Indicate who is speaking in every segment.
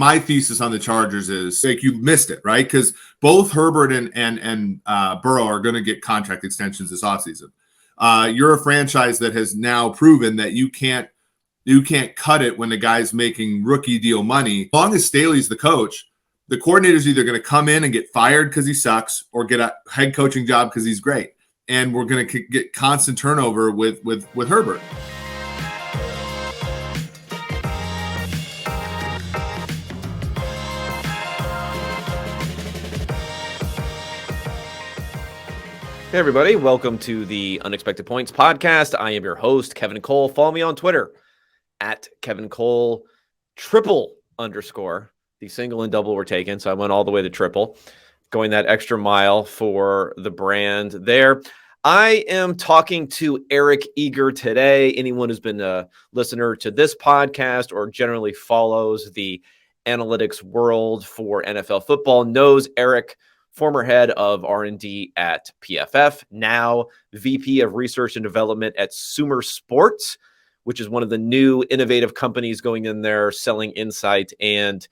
Speaker 1: My thesis on the Chargers is like you missed it, right? Because both Herbert and Burrow are going to get contract extensions this offseason. You're a franchise that has now proven that you can't cut it when the guy's making rookie deal money. As long as Staley's the coach, the coordinator's either going to come in and get fired because he sucks or get a head coaching job because he's great. And we're going to get constant turnover with Herbert.
Speaker 2: Hey everybody, welcome to the Unexpected Points podcast. I am your host, Kevin Cole. Follow me on Twitter at Kevin Cole _. The single and double were taken, so I went all the way to triple, going that extra mile for the brand there. I am talking to Eric Eager today. Anyone who's been a listener to this podcast or generally follows the analytics world for NFL football knows Eric, former head of R&D at PFF, now VP of Research and Development at Sumer Sports, which is one of the new innovative companies going in there selling insight and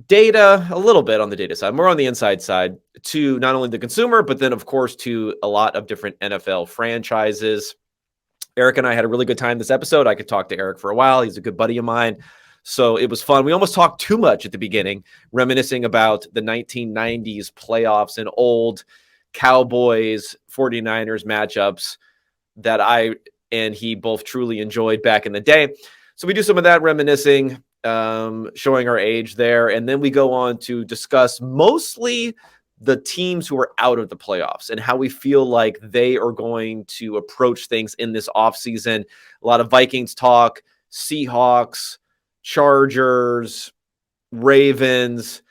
Speaker 2: data, a little bit on the data side, more on the inside side, to not only the consumer, but then, of course, to a lot of different NFL franchises. Eric and I had a really good time this episode. I could talk to Eric for a while. He's a good buddy of mine. So it was fun. We almost talked too much at the beginning, reminiscing about the 1990s playoffs and old Cowboys 49ers matchups that I and he both truly enjoyed back in the day. So we do some of that reminiscing, showing our age there. And then we go on to discuss mostly the teams who are out of the playoffs and how we feel like they are going to approach things in this offseason. A lot of Vikings talk, Seahawks, Chargers, Ravens,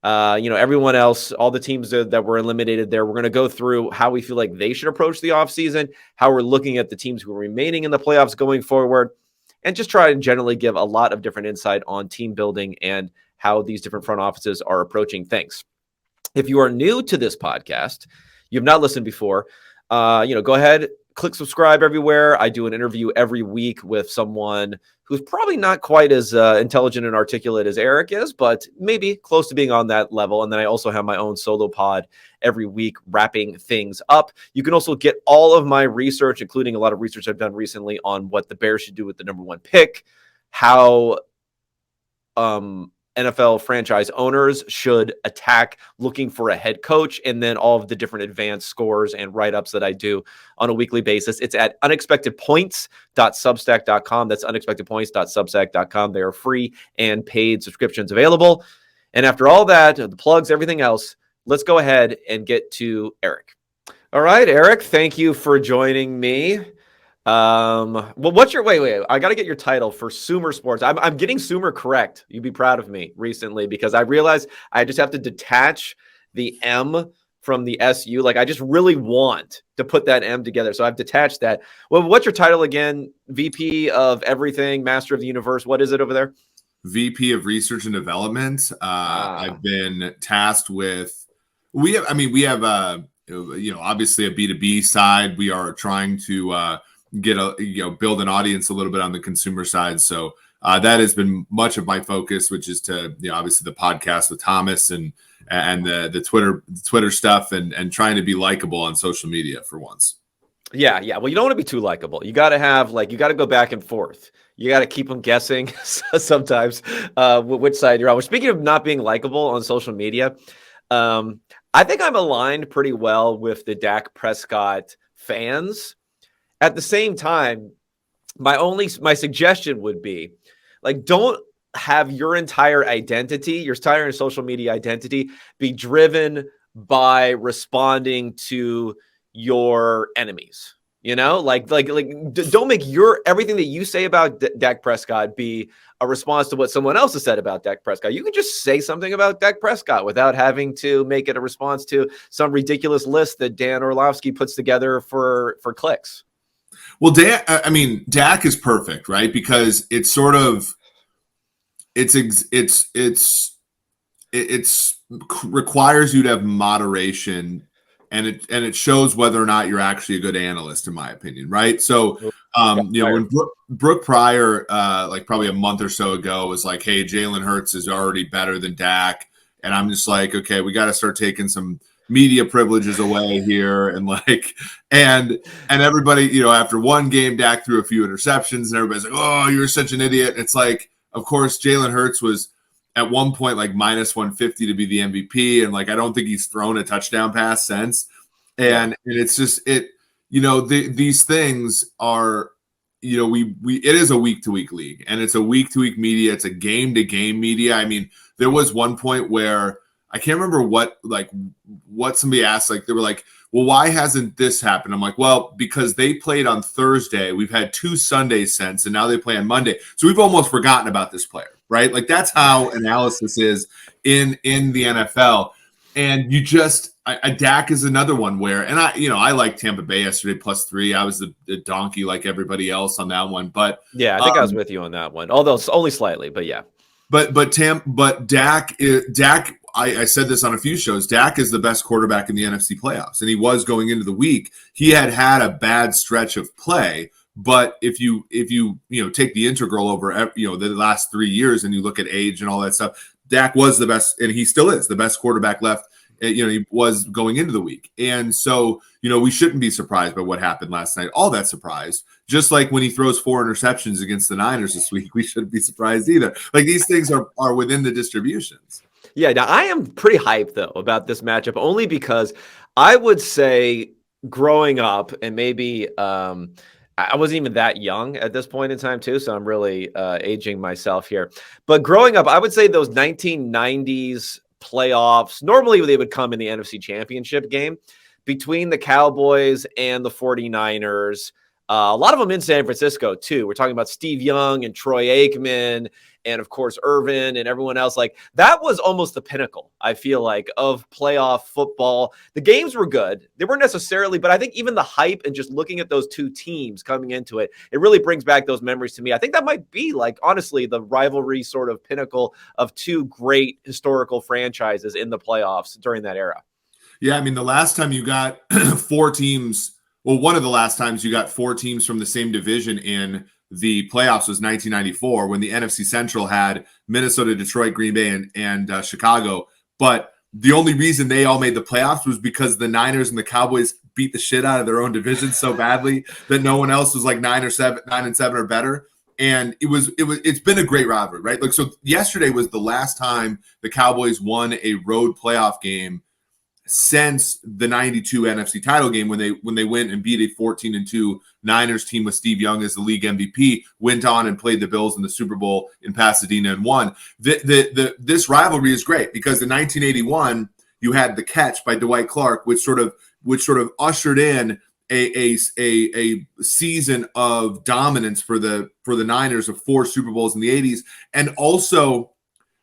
Speaker 2: everyone else, all the teams that were eliminated there. We're going to go through how we feel like they should approach the offseason, how we're looking at the teams who are remaining in the playoffs going forward, and just try and generally give a lot of different insight on team building and how these different front offices are approaching things. If you are new to this podcast, you've not listened before, go ahead, click subscribe everywhere. I do an interview every week with someone who's probably not quite as intelligent and articulate as Eric is, but maybe close to being on that level. And then I also have my own solo pod every week wrapping things up. You can also get all of my research, including a lot of research I've done recently on what the Bears should do with the number one pick, how NFL franchise owners should attack looking for a head coach, and then all of the different advanced scores and write-ups that I do on a weekly basis. It's at unexpectedpoints.substack.com. That's unexpectedpoints.substack.com. They are free and paid subscriptions available. And after all that, the plugs, everything else, let's go ahead and get to Eric. All right, Eric, thank you for joining me. What's your wait? I got to get your title for Sumer Sports. I'm getting Sumer correct. You'd be proud of me recently because I realized I just have to detach the M from the SU. Like I just really want to put that M together. So I've detached that. Well, what's your title again? VP of everything, Master of the Universe. What is it over there?
Speaker 1: VP of Research and Development. I've been tasked with, we have obviously a B2B side. We are trying to, build an audience a little bit on the consumer side. So that has been much of my focus, which is to, obviously the podcast with Thomas and the Twitter stuff and trying to be likable on social media for once.
Speaker 2: Yeah. Well, you don't want to be too likable. You got to have you got to go back and forth. You got to keep them guessing sometimes which side you're on. Well, speaking of not being likable on social media, I think I'm aligned pretty well with the Dak Prescott fans. At the same time, my suggestion would be don't have your entire identity, your entire social media identity be driven by responding to your enemies. Don't make everything that you say about Dak Prescott be a response to what someone else has said about Dak Prescott. You can just say something about Dak Prescott without having to make it a response to some ridiculous list that Dan Orlovsky puts together for clicks.
Speaker 1: Well, Dak is perfect, right? Because it's sort of it requires you to have moderation, and it shows whether or not you're actually a good analyst, in my opinion, right? So When Brooke Pryor, like probably a month or so ago, was like, "Hey, Jalen Hurts is already better than Dak," and I'm just like, "Okay, we got to start taking some media privileges away here," and everybody, after one game, Dak threw a few interceptions, and everybody's like, "Oh, you're such an idiot." And it's like, of course, Jalen Hurts was at one point like minus 150 to be the MVP, and like I don't think he's thrown a touchdown pass since, and it's just these things are, it is a week to week league, and it's a week to week media. It's a game to game media. I mean, there was one point where I can't remember what somebody asked, like they were like, well, why hasn't this happened? I'm like, well, because they played on Thursday. We've had 2 Sundays since, and now they play on Monday. So we've almost forgotten about this player, right? Like that's how analysis is in the NFL. And you just, Dak is another one where, and I like Tampa Bay yesterday +3. I was the donkey like everybody else on that one, but
Speaker 2: yeah, I think I was with you on that one, although it's only slightly, but yeah.
Speaker 1: But Dak, I said this on a few shows. Dak is the best quarterback in the NFC playoffs, and he was going into the week. He had a bad stretch of play, but if you take the integral over the last 3 years and you look at age and all that stuff, Dak was the best, and he still is the best quarterback left. He was going into the week. And so, we shouldn't be surprised by what happened last night. All that surprised. Just like when he throws 4 interceptions against the Niners this week, we shouldn't be surprised either. Like these things are within the distributions.
Speaker 2: Yeah, now I am pretty hyped though about this matchup, only because I would say growing up, and maybe I wasn't even that young at this point in time too, so I'm really aging myself here. But growing up, I would say those 1990s playoffs, normally they would come in the NFC Championship game between the Cowboys and the 49ers. A lot of them in San Francisco too. We're talking about Steve Young and Troy Aikman and of course Irvin and everyone else. Like that was almost the pinnacle, I feel like, of playoff football. The games were good. They weren't necessarily, but I think even the hype and just looking at those two teams coming into it, it really brings back those memories to me. I think that might be like, honestly, the rivalry sort of pinnacle of two great historical franchises in the playoffs during that era.
Speaker 1: Yeah, I mean, the last time you got 4 teams, well, one of the last times you got 4 teams from the same division in the playoffs was 1994 when the NFC Central had Minnesota, Detroit, Green Bay, and Chicago. But the only reason they all made the playoffs was because the Niners and the Cowboys beat the shit out of their own division so badly that no one else was like 9 and 7 or better. And it's been a great rivalry, right? Like, so yesterday was the last time the Cowboys won a road playoff game since the 92 NFC title game when they went and beat a 14-2 Niners team with Steve Young as the league MVP, went on and played the Bills in the Super Bowl in Pasadena and won. This rivalry is great because in 1981 you had the catch by Dwight Clark, which sort of ushered in a season of dominance for the Niners of 4 Super Bowls in the 80s, and also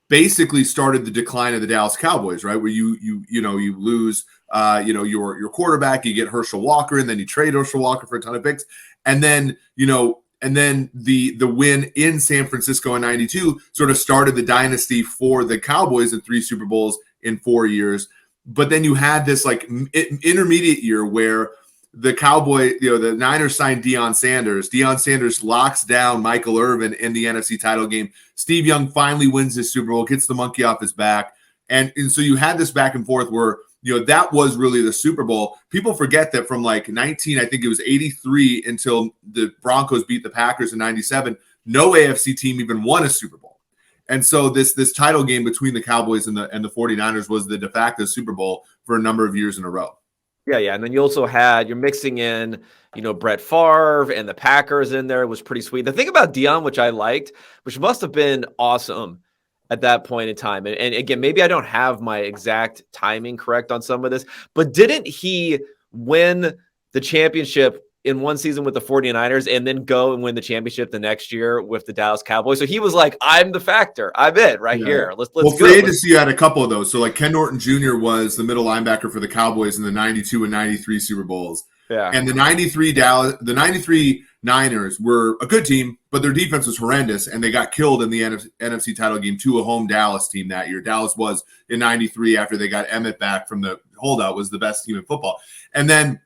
Speaker 1: basically started the decline of the Dallas Cowboys, right? Where you lose your quarterback, you get Herschel Walker, and then you trade Herschel Walker for a ton of picks, and then the win in San Francisco in '92 sort of started the dynasty for the Cowboys in 3 Super Bowls in 4 years. But then you had this like intermediate year where the the Niners signed Deion Sanders. Deion Sanders locks down Michael Irvin in the NFC title game. Steve Young finally wins his Super Bowl, gets the monkey off his back. And so you had this back and forth where, that was really the Super Bowl. People forget that from like 83 until the Broncos beat the Packers in 97, no AFC team even won a Super Bowl. And so this title game between the Cowboys and the 49ers was the de facto Super Bowl for a number of years in a row.
Speaker 2: Yeah. And then you also you're mixing in, Brett Favre and the Packers in there. It was pretty sweet. The thing about Deion, which I liked, which must have been awesome at that point in time. And again, maybe I don't have my exact timing correct on some of this, but didn't he win the championship in one season with the 49ers and then go and win the championship the next year with the Dallas Cowboys? So he was like, I'm the factor. I'm it here. Let's go.
Speaker 1: Free agency, you had a couple of those. So like Ken Norton Jr. was the middle linebacker for the Cowboys in the 92 and 93 Super Bowls.
Speaker 2: Yeah.
Speaker 1: And the 93 Niners were a good team, but their defense was horrendous, and they got killed in the NFC title game to a home Dallas team that year. Dallas was in 93 after they got Emmett back from the holdout, was the best team in football. And then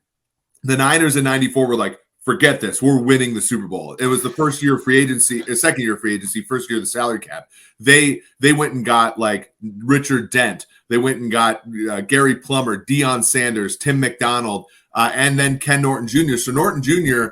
Speaker 1: the Niners in 94 were like forget this. We're winning the Super Bowl. It was the first year of free agency, second year of free agency, first year of the salary cap. They went and got like Richard Dent. They went and got Gary Plummer, Deion Sanders, Tim McDonald, and then Ken Norton Jr. So Norton Jr.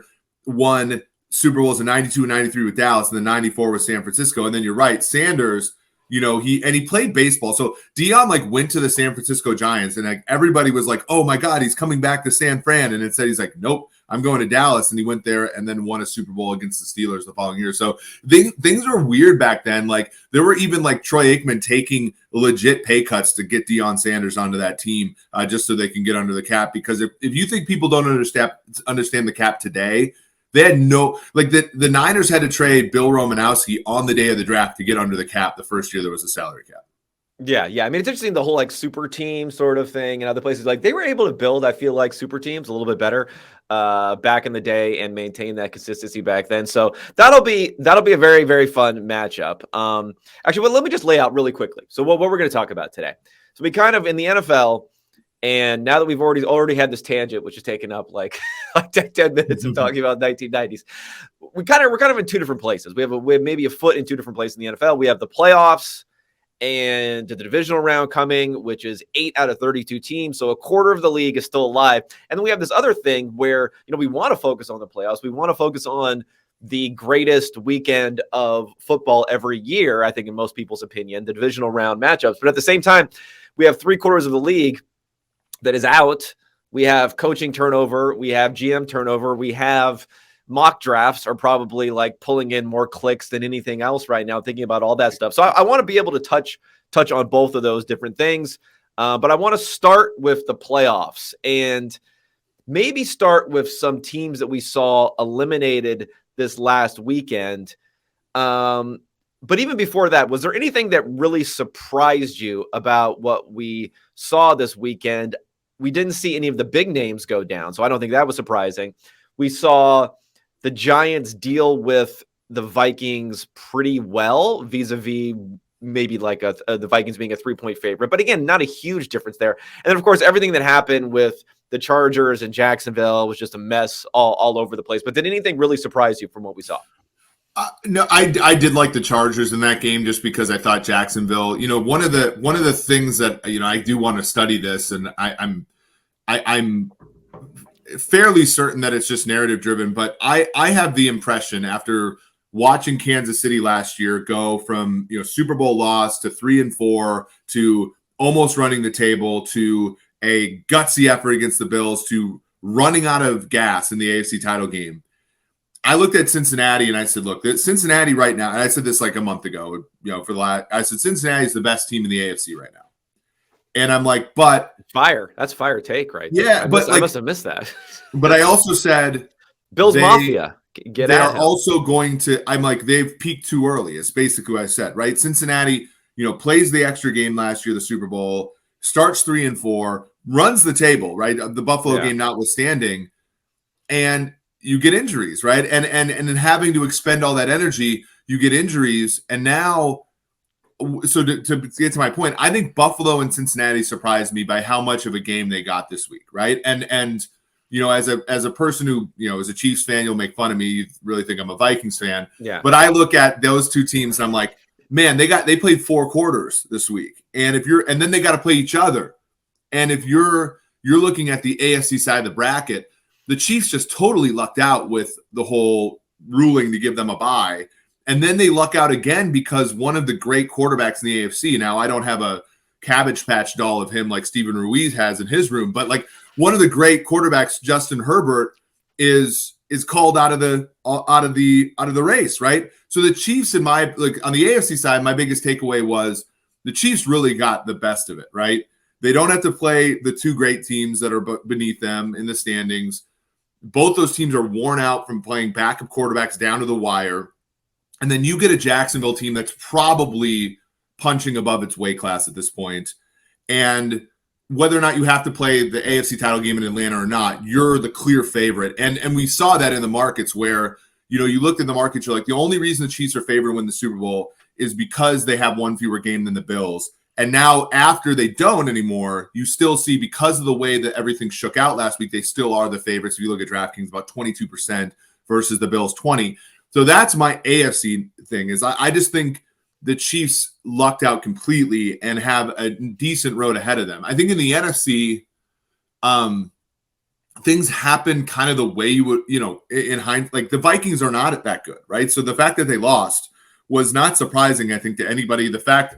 Speaker 1: won Super Bowls in 92 and 93 with Dallas, and then 94 with San Francisco. And then you're right, Sanders, he played baseball. So Deion like went to the San Francisco Giants, and like everybody was like, oh my God, he's coming back to San Fran. And instead he's like, nope, I'm going to Dallas. And he went there and then won a Super Bowl against the Steelers the following year. So things were weird back then. Like there were even like Troy Aikman taking legit pay cuts to get Deion Sanders onto that team just so they can get under the cap. Because if you think people don't understand the cap today, they had the Niners had to trade Bill Romanowski on the day of the draft to get under the cap the first year there was a salary cap.
Speaker 2: Yeah. I mean, it's interesting, the whole like super team sort of thing and other places. Like they were able to build, I feel like, super teams a little bit better back in the day and maintain that consistency back then. So that'll be a very, very fun matchup. Actually, well, let me just lay out really quickly. So what we're going to talk about today. So we kind of in the NFL. And now that we've already had this tangent, which has taken up like 10 minutes of talking about 1990s, we're kind of in two different places. We have maybe a foot in two different places in the NFL. We have the playoffs and the divisional round coming, which is 8 out of 32 teams. So a quarter of the league is still alive. And then we have this other thing where, we want to focus on the playoffs. We want to focus on the greatest weekend of football every year, I think in most people's opinion, the divisional round matchups. But at the same time, we have 3/4 of the league that is out. We have coaching turnover. We have GM turnover. We have mock drafts are probably like pulling in more clicks than anything else right now, thinking about all that stuff. So I want to be able to touch on both of those different things. But I want to start with the playoffs and maybe start with some teams that we saw eliminated this last weekend. But even before that, was there anything that really surprised you about what we saw this weekend? We didn't see any of the big names go down, so I don't think that was surprising. We saw the Giants deal with the Vikings pretty well, vis-a-vis maybe like the Vikings being a 3-point favorite. But again, not a huge difference there. And then, of course, everything that happened with the Chargers and Jacksonville was just a mess all over the place. But did anything really surprise you from what we saw?
Speaker 1: No, I did like the Chargers in that game just because I thought Jacksonville, one of the things that, I do want to study this, and I'm fairly certain that it's just narrative driven, but I have the impression after watching Kansas City last year go from, Super Bowl loss to 3-4 to almost running the table to a gutsy effort against the Bills to running out of gas in the AFC title game. I looked at Cincinnati and I said, look, Cincinnati right now, and I said this like a month ago, I said Cincinnati is the best team in the AFC right now. And I'm like, but
Speaker 2: fire. That's fire take, right?
Speaker 1: Yeah,
Speaker 2: I must have missed that.
Speaker 1: But I also said
Speaker 2: Bills Mafia.
Speaker 1: They are also going to, I'm like, they've peaked too early. It's basically what I said, right? Cincinnati, plays the extra game last year, the Super Bowl, starts 3-4, runs the table, right? The Buffalo game notwithstanding, and you get injuries, right? And in having to expend all that energy, you get injuries. And now, so to get to my point, I think Buffalo and Cincinnati surprised me by how much of a game they got this week, right? And as a person who, is a Chiefs fan, you'll make fun of me. You really think I'm a Vikings fan.
Speaker 2: Yeah.
Speaker 1: But I look at those two teams and I'm like, man, they played 4 quarters this week. And then they got to play each other. And if you're looking at the AFC side of the bracket, the Chiefs just totally lucked out with the whole ruling to give them a bye. And then they luck out again because one of the great quarterbacks in the AFC, now I don't have a Cabbage Patch doll of him like Steven Ruiz has in his room, but like one of the great quarterbacks, Justin Herbert, is called out of the race, right? So the Chiefs on the AFC side, my biggest takeaway was the Chiefs really got the best of it, right? They don't have to play the two great teams that are beneath them in the standings. Both those teams are worn out from playing backup quarterbacks down to the wire. And then you get a Jacksonville team that's probably punching above its weight class at this point. And whether or not you have to play the AFC title game in Atlanta or not, you're the clear favorite. And we saw that in the markets where, you looked at the markets, you're like, the only reason the Chiefs are favored to win the Super Bowl is because they have one fewer game than the Bills. And now after they don't anymore, you still see, because of the way that everything shook out last week, they still are the favorites. If you look at DraftKings, about 22% versus the Bills 20. So that's my AFC thing, is I just think the Chiefs lucked out completely and have a decent road ahead of them. I think in the NFC, things happen kind of the way you would, in hindsight. Like, the Vikings are not that good, right? So the fact that they lost was not surprising, I think, to anybody. The fact,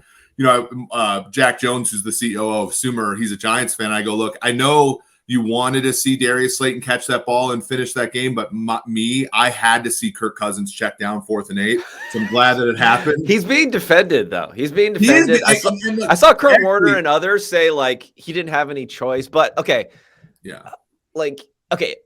Speaker 1: Jack Jones, who's the CEO of Sumer, he's a Giants fan. I go, look, I know you wanted to see Darius Slayton catch that ball and finish that game, but I had to see Kirk Cousins check down 4th and 8. So I'm glad that it happened.
Speaker 2: He's being defended, though. He's being defended. I saw Kurt Warner and others say, like, he didn't have any choice. But, okay. Yeah. Okay.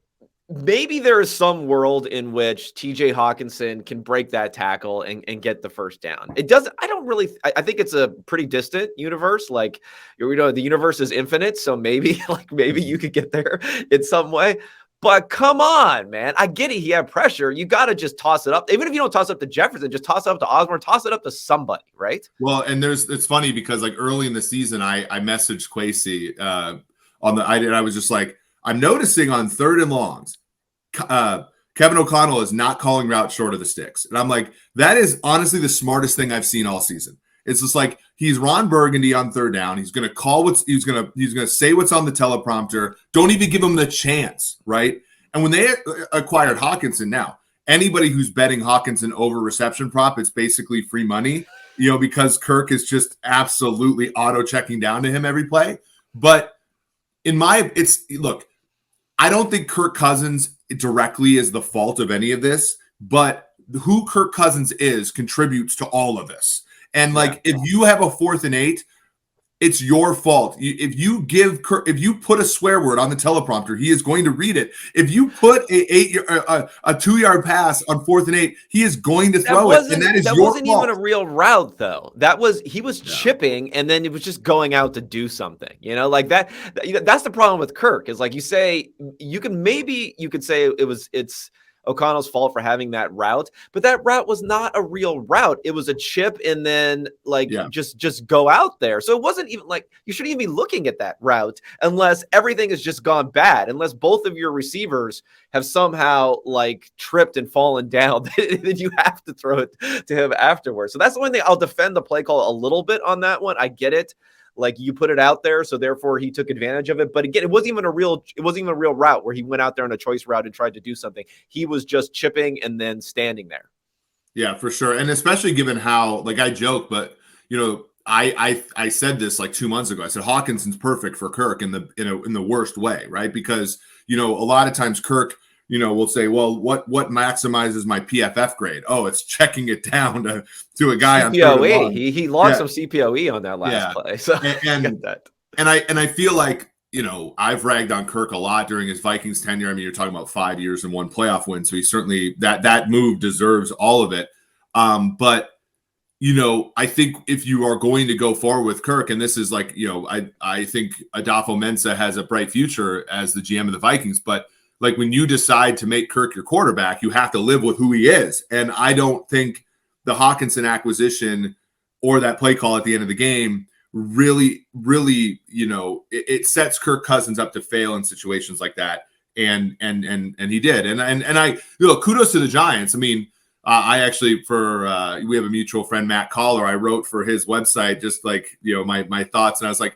Speaker 2: Maybe there is some world in which TJ Hawkinson can break that tackle and get the first down. It doesn't, I think it's a pretty distant universe. Like, the universe is infinite. So maybe you could get there in some way, but come on, man. I get it. He had pressure. You got to just toss it up. Even if you don't toss it up to Jefferson, just toss it up to Osborne, toss it up to somebody. Right. Well,
Speaker 1: and it's funny because, like, early in the season, I messaged Kwesi I was just like, I'm noticing on 3rd and longs, Kevin O'Connell is not calling routes short of the sticks. And I'm like, that is honestly the smartest thing I've seen all season. It's just like, he's Ron Burgundy on 3rd down. He's going to call he's going to say what's on the teleprompter. Don't even give him the chance, right? And when they acquired Hawkinson, now anybody who's betting Hawkinson over reception prop, it's basically free money, because Kirk is just absolutely auto checking down to him every play. But look, I don't think Kirk Cousins directly is the fault of any of this, but who Kirk Cousins is contributes to all of this. And if you have a 4th and 8, it's your fault. If you put a swear word on the teleprompter, he is going to read it. If you put a 2-yard pass on 4th and 8, he is going to throw it, and that is your fault. That wasn't even a real route, though. He was chipping, and then it was just going out to do something. Like that. That's the problem with Kirk. Is like, you say you could say it's O'Connell's fault for having that route, but that route was not a real route. It was a chip and then just go out there. So it wasn't even like, you shouldn't even be looking at that route unless everything has just gone bad, unless both of your receivers have somehow tripped and fallen down. Then you have to throw it to him afterwards. So that's the one thing. I'll defend the play call a little bit on that one. I get it. Like, you put it out there, so therefore he took advantage of it. But again, it wasn't even a real route where he went out there on a choice route and tried to do something. He was just chipping and then standing there. Yeah, for sure. And especially given how, I joke, but I said this 2 months ago. I said Hawkinson's perfect for Kirk in the worst way, right? Because a lot of times Kirk, we'll say, well, what maximizes my PFF grade? Oh, it's checking it down to a guy
Speaker 2: CPOE. on he logged some CPOE on that last play. So
Speaker 1: and I feel like, I've ragged on Kirk a lot during his Vikings tenure. I mean, you're talking about 5 years and 1 playoff win. So he certainly, that move deserves all of it. But I think if you are going to go forward with Kirk, and this is I think Adolfo Mensa has a bright future as the GM of the Vikings, but when you decide to make Kirk your quarterback, you have to live with who he is. And I don't think the Hawkinson acquisition or that play call at the end of the game really, it sets Kirk Cousins up to fail in situations like that. And he did. And I, kudos to the Giants. I mean, I actually, we have a mutual friend, Matt Collar, I wrote for his website, just my thoughts. And I was like,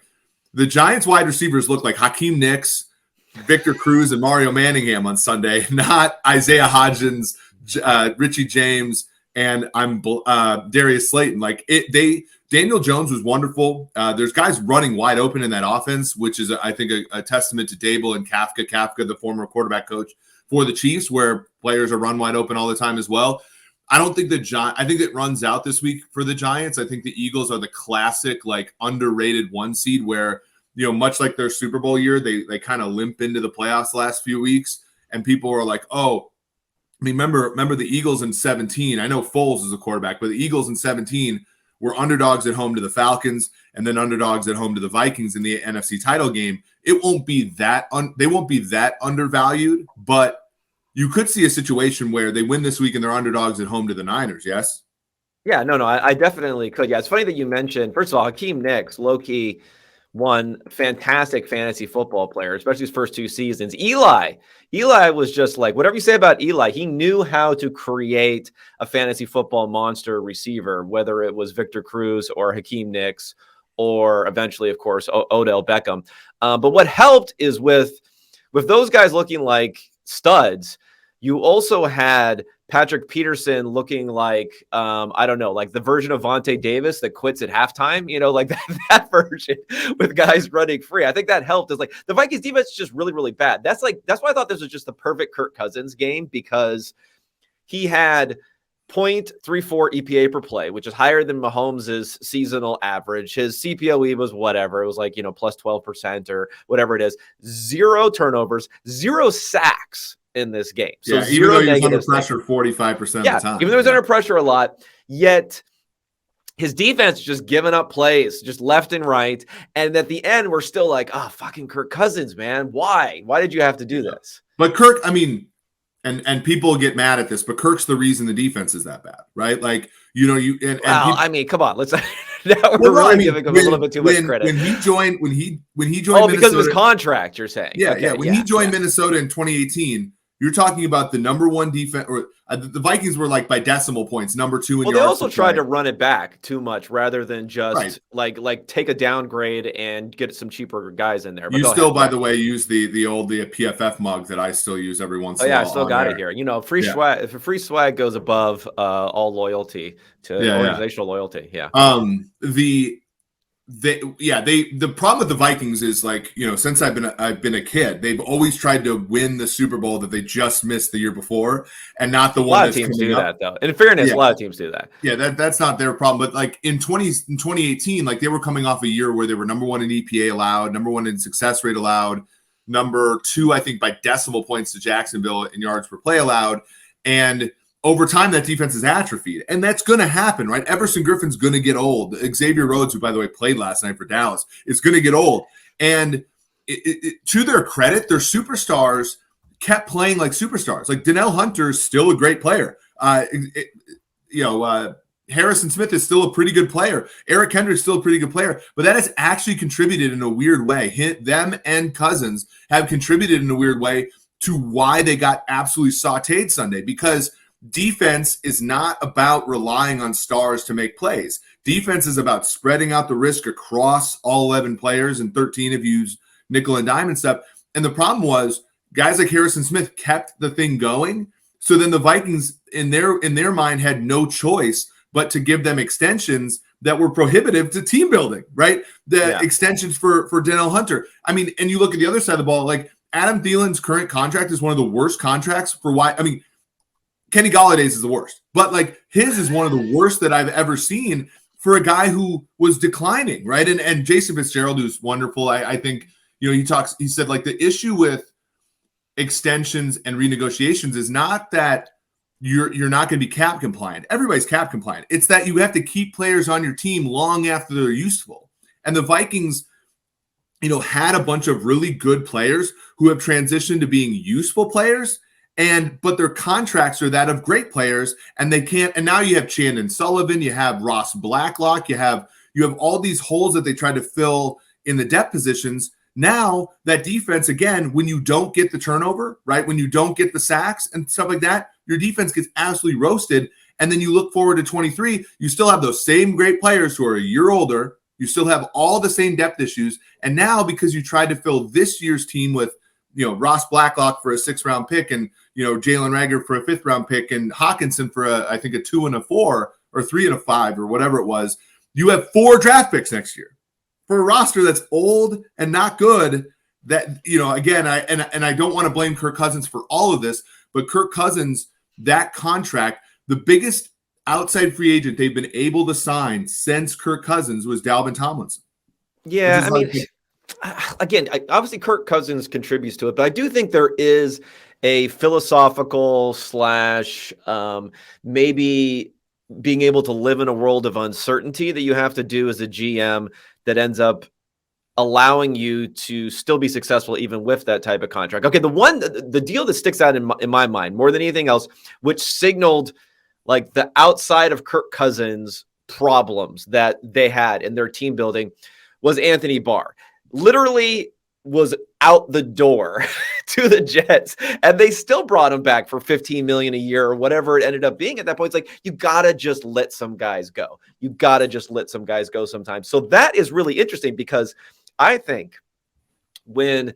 Speaker 1: the Giants wide receivers look like Hakeem Nicks, Victor Cruz, and Mario Manningham on Sunday, not Isaiah Hodgins, Richie James, and Darius Slayton. Daniel Jones was wonderful. There's guys running wide open in that offense, which is, I think, a testament to Dable and Kafka, the former quarterback coach for the Chiefs, where players are run wide open all the time as well. I don't think I think it runs out this week for the Giants. I think the Eagles are the classic, underrated 1 seed where, much like their Super Bowl year, they kind of limp into the playoffs the last few weeks. And people are like, oh, I mean, remember the Eagles in 17. I know Foles is a quarterback, but the Eagles in 17 were underdogs at home to the Falcons and then underdogs at home to the Vikings in the NFC title game. It won't be that they won't be that undervalued, but you could see a situation where they win this week and they're underdogs at home to the Niners. Yes.
Speaker 2: Yeah, no, I definitely could. Yeah, it's funny that you mentioned, first of all, Hakeem Nicks, low-key, one fantastic fantasy football player, especially his first 2 seasons. Eli was just like, whatever you say about Eli, he knew how to create a fantasy football monster receiver, whether it was Victor Cruz or Hakeem Nicks or eventually, of course, Odell Beckham. But what helped is with those guys looking like studs, you also had Patrick Peterson looking like, I don't know, like the version of Vontae Davis that quits at halftime, like that version with guys running free. I think that helped. Is like the Vikings defense is just really, really bad. That's why I thought this was just the perfect Kirk Cousins game, because he had 0.34 EPA per play, which is higher than Mahomes' seasonal average. His CPOE was whatever. It was like, plus 12% or whatever it is. 0 turnovers, 0 sacks in this game. So
Speaker 1: yeah, even though he was under pressure 45% of the time.
Speaker 2: Even though he was under pressure a lot, yet his defense just giving up plays just left and right. And at the end, we're still like, oh, fucking Kirk Cousins, man. Why? Why did you have to do this?
Speaker 1: But Kirk, I mean, and people get mad at this, but Kirk's the reason the defense is that bad, right? Like,
Speaker 2: I mean, come on, let's now we're giving him a little bit too much credit.
Speaker 1: When he joined
Speaker 2: Minnesota, because of his contract, you're saying.
Speaker 1: Yeah, when he joined Minnesota in 2018, you're talking about the number one defense, or the Vikings were like by decimal points, number 2 in yards.
Speaker 2: Well, they also tried to run it back too much rather than just like take a downgrade and get some cheaper guys in there. But
Speaker 1: you still, by the way, use the PFF mug that I still use every once in a while.
Speaker 2: I still got it here. Free swag. If a free swag goes above all loyalty to organizational loyalty,
Speaker 1: the problem with the Vikings is, like, since I've been a kid, they've always tried to win the Super Bowl that they just missed the year before, and not the one that's coming up. A lot of teams do
Speaker 2: that, though. In fairness, a lot of teams do that.
Speaker 1: Yeah, that's not their problem. But like in 2018, like they were coming off a year where they were number 1 in EPA allowed, number 1 in success rate allowed, number 2, I think, by decimal points to Jacksonville in yards per play allowed, and over time, that defense is atrophied, and that's going to happen, right? Everson Griffin's going to get old. Xavier Rhodes, who, by the way, played last night for Dallas, is going to get old. And to their credit, their superstars kept playing like superstars. Like Danielle Hunter is still a great player. Harrison Smith is still a pretty good player. Eric Kendrick's still a pretty good player. But that has actually contributed in a weird way. Them and Cousins have contributed in a weird way to why they got absolutely sautéed Sunday, because defense is not about relying on stars to make plays. Defense is about spreading out the risk across all 11 players, and 13 if you use nickel and dime and stuff. And the problem was guys like Harrison Smith kept the thing going. So then the Vikings, in their mind, had no choice but to give them extensions that were prohibitive to team building, right? Extensions for Danielle Hunter. I mean, and you look at the other side of the ball, like Adam Thielen's current contract is one of the worst contracts for why. I mean, Kenny Galladay's is the worst, but like his is one of the worst that I've ever seen for a guy who was declining, right? And Jason Fitzgerald, who's wonderful, I think, he said like the issue with extensions and renegotiations is not that you're not going to be cap compliant. Everybody's cap compliant. It's that you have to keep players on your team long after they're useful. And the Vikings, had a bunch of really good players who have transitioned to being useful players. But their contracts are that of great players, and they can't. And now you have Chandon Sullivan, you have Ross Blacklock, you have all these holes that they tried to fill in the depth positions. Now that defense, again, when you don't get the turnover, right, when you don't get the sacks and stuff like that, your defense gets absolutely roasted. And then you look forward to 23, you still have those same great players who are a year older. You still have all the same depth issues. And now because you tried to fill this year's team with Ross Blacklock for a 6th-round pick, and Jalen Reagor for a 5th-round pick, and Hawkinson for I think a 2 and a 4 or 3 and a 5 or whatever it was. You have 4 draft picks next year for a roster that's old and not good. That again, I don't want to blame Kirk Cousins for all of this, but Kirk Cousins, that contract, the biggest outside free agent they've been able to sign since Kirk Cousins was Dalvin Tomlinson.
Speaker 2: Yeah, I mean. Again, obviously Kirk Cousins contributes to it, but I do think there is a philosophical / maybe being able to live in a world of uncertainty that you have to do as a GM that ends up allowing you to still be successful even with that type of contract. Okay, the deal that sticks out in my mind more than anything else, which signaled like the outside of Kirk Cousins problems that they had in their team building was Anthony Barr. Literally was out the door to the Jets, and they still brought him back for $15 million a year or whatever it ended up being at that point. It's like, you gotta just let some guys go. You gotta just let some guys go sometimes. So that is really interesting, because I think when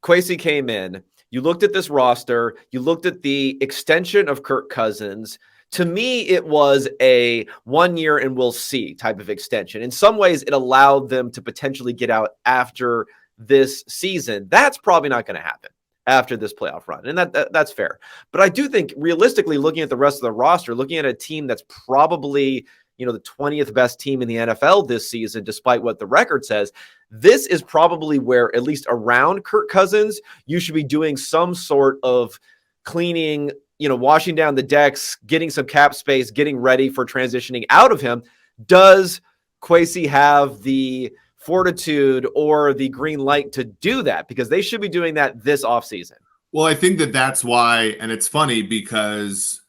Speaker 2: Kwesi came in, you looked at this roster, you looked at the extension of Kirk Cousins. To me, it was a 1 year and we'll see type of extension. In some ways, it allowed them to potentially get out after this season. That's probably not going to happen after this playoff run, and that's fair. But I do think, realistically, looking at the rest of the roster, looking at a team that's probably, the 20th best team in the NFL this season, despite what the record says, this is probably where, at least around Kirk Cousins, you should be doing some sort of cleaning, washing down the decks, getting some cap space, getting ready for transitioning out of him. Does Kwesi have the fortitude or the green light to do that? Because they should be doing that this offseason.
Speaker 1: Well, I think that's why, and it's funny because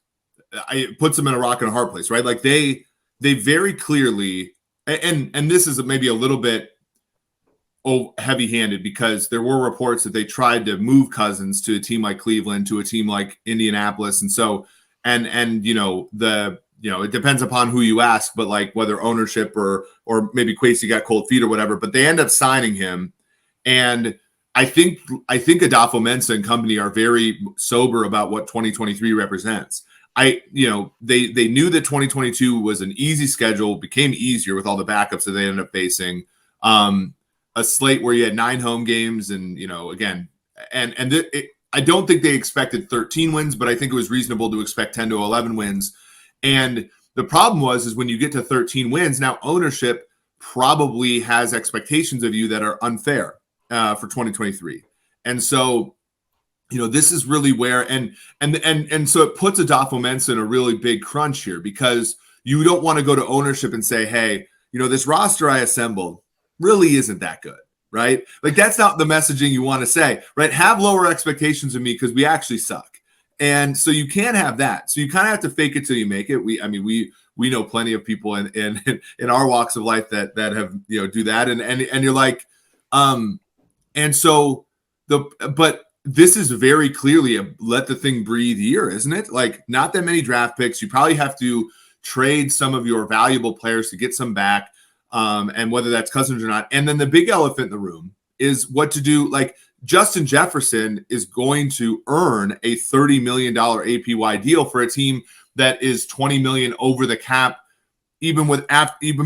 Speaker 1: it puts them in a rock and a hard place, right? Like they very clearly, and this is maybe a little bit heavy-handed, because there were reports that they tried to move Cousins to a team like Cleveland, to a team like Indianapolis, and so it depends upon who you ask, but like whether ownership or maybe Kwesi got cold feet or whatever, but they end up signing him. And I think Adolfo-Mensah and company are very sober about what 2023 represents. They knew that 2022 was an easy schedule, became easier with all the backups that they ended up facing. A slate where you had 9 home games, and I don't think they expected 13 wins, but I think it was reasonable to expect 10 to 11 wins. And the problem is when you get to 13 wins, now ownership probably has expectations of you that are unfair for 2023. And so, this is really where, and so it puts Adolfo-Mensah in a really big crunch here, because you don't want to go to ownership and say, hey, this roster I assembled really isn't that good, right? Like, that's not the messaging you want to say, right? Have lower expectations of me because we actually suck. And so you can't have that. So you kind of have to fake it till you make it. We know plenty of people in our walks of life that have, do that. And you're like, but this is very clearly a let the thing breathe year, isn't it? Like, not that many draft picks. You probably have to trade some of your valuable players to get some back. And whether that's Cousins or not. And then the big elephant in the room is what to do. Like, Justin Jefferson is going to earn a $30 million APY deal for a team that is $20 million over the cap, even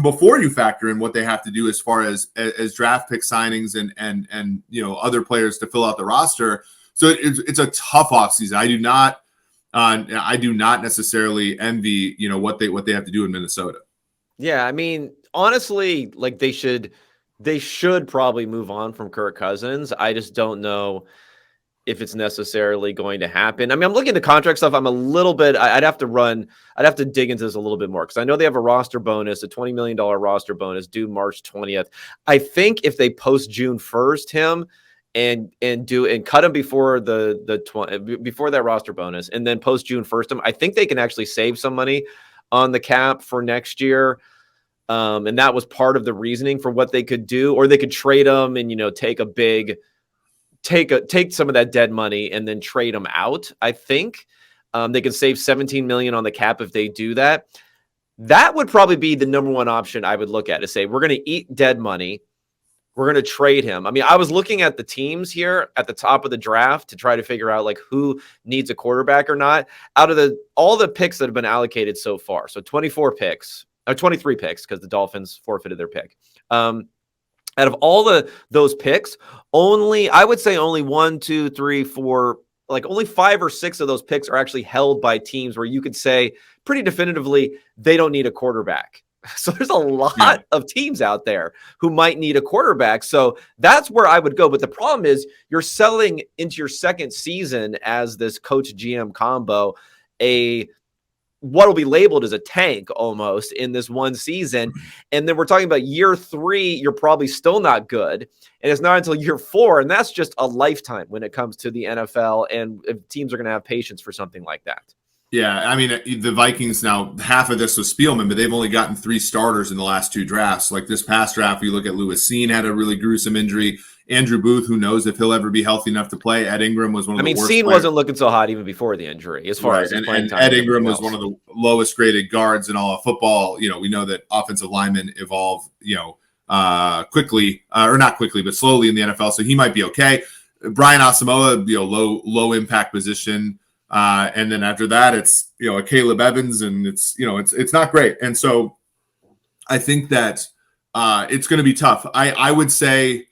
Speaker 1: before you factor in what they have to do as far as draft pick signings and other players to fill out the roster. So it's a tough offseason. I do not necessarily envy what they have to do in Minnesota.
Speaker 2: Yeah, I mean, honestly, like they should probably move on from Kirk Cousins. I just don't know if it's necessarily going to happen. I mean, I'm looking at the contract stuff. I'm a little bit, I'd have to dig into this a little bit more, because I know they have a roster bonus, a $20 million roster bonus due March 20th. I think if they post June 1st him and cut him before before that roster bonus, and then post June 1st him, I think they can actually save some money on the cap for next year. And that was part of the reasoning for what they could do, or they could trade them and, take some of that dead money and then trade them out. I think they could save $17 million on the cap if they do that. That would probably be the number one option I would look at, to say, we're going to eat dead money. We're going to trade him. I mean, I was looking at the teams here at the top of the draft to try to figure out like who needs a quarterback or not. Out of all the picks that have been allocated so far, so 23 picks, because the Dolphins forfeited their pick. Out of all those picks, I would say only 1, 2, 3, 4, like only 5 or 6 of those picks are actually held by teams where you could say pretty definitively they don't need a quarterback. So there's a lot of teams out there who might need a quarterback. So that's where I would go. But the problem is you're selling into your second season as this coach GM combo, what will be labeled as a tank almost in this one season. And then we're talking about year 3, you're probably still not good. And it's not until year 4. And that's just a lifetime when it comes to the NFL. And if teams are going to have patience for something like that.
Speaker 1: Yeah, I mean, the Vikings now, half of this was Spielman, but they've only gotten 3 starters in the last 2 drafts. Like this past draft, you look at Lewis Seen had a really gruesome injury. Andrew Booth, who knows if he'll ever be healthy enough to play. Ed Ingram was one of
Speaker 2: I
Speaker 1: the
Speaker 2: mean,
Speaker 1: worst
Speaker 2: Scene
Speaker 1: players.
Speaker 2: wasn't looking so hot even before the injury, as far
Speaker 1: Right.
Speaker 2: as his
Speaker 1: And
Speaker 2: playing time.
Speaker 1: Ed Ingram was one of the lowest graded guards in all of football. You know, we know that offensive linemen evolve, quickly, or not quickly, but slowly in the NFL. So he might be okay. Brian Asamoah, low impact position. And then after that, it's, a Caleb Evans, and it's not great. And so I think that it's going to be tough. I would say,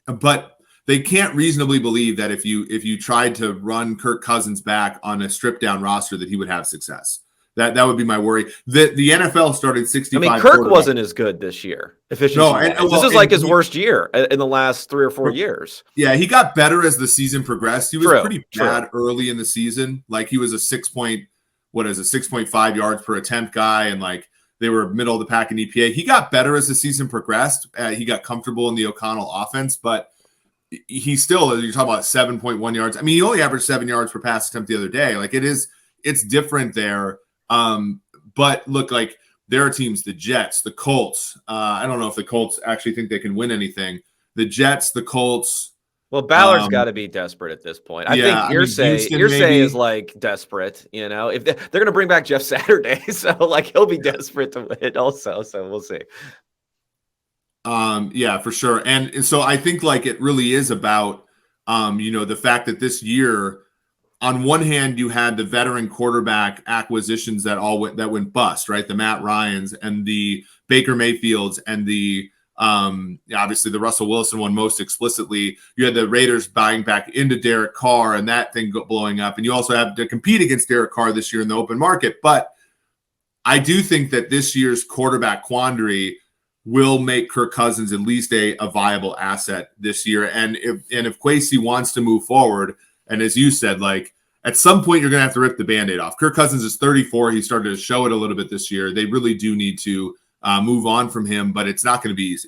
Speaker 1: but they can't reasonably believe that if you tried to run Kirk Cousins back on a stripped down roster, that he would have success. That would be my worry. The NFL started 65.
Speaker 2: I mean, Kirk wasn't as good this year. Efficiency. This is like his worst year in the last 3 or 4 years.
Speaker 1: Yeah, he got better as the season progressed. He was pretty bad early in the season. Like he was a 6.5 yards per attempt guy, and like they were middle of the pack in EPA. He got better as the season progressed. He got comfortable in the O'Connell offense, but he's still, you're talking about 7.1 yards. I mean, he only averaged 7 yards per pass attempt the other day. Like it's different there. But look, like there are teams, the Jets, the Colts. I don't know if the Colts actually think they can win anything. The Jets, the Colts.
Speaker 2: Well, Ballard's got to be desperate at this point. I think Irsay is like desperate. If they're going to bring back Jeff Saturday, so like he'll be desperate to win also. So we'll see.
Speaker 1: Yeah, for sure. And so I think like it really is about, the fact that this year, on one hand, you had the veteran quarterback acquisitions that went bust, right? The Matt Ryans and the Baker Mayfields and the obviously the Russell Wilson one most explicitly. You had the Raiders buying back into Derek Carr and that thing blowing up, and you also have to compete against Derek Carr this year in the open market. But I do think that this year's quarterback quandary will make Kirk Cousins at least a viable asset this year. And if Kwesi wants to move forward. And as you said, like at some point, you're going to have to rip the Band-Aid off. Kirk Cousins is 34. He started to show it a little bit this year. They really do need to move on from him, but it's not going to be easy.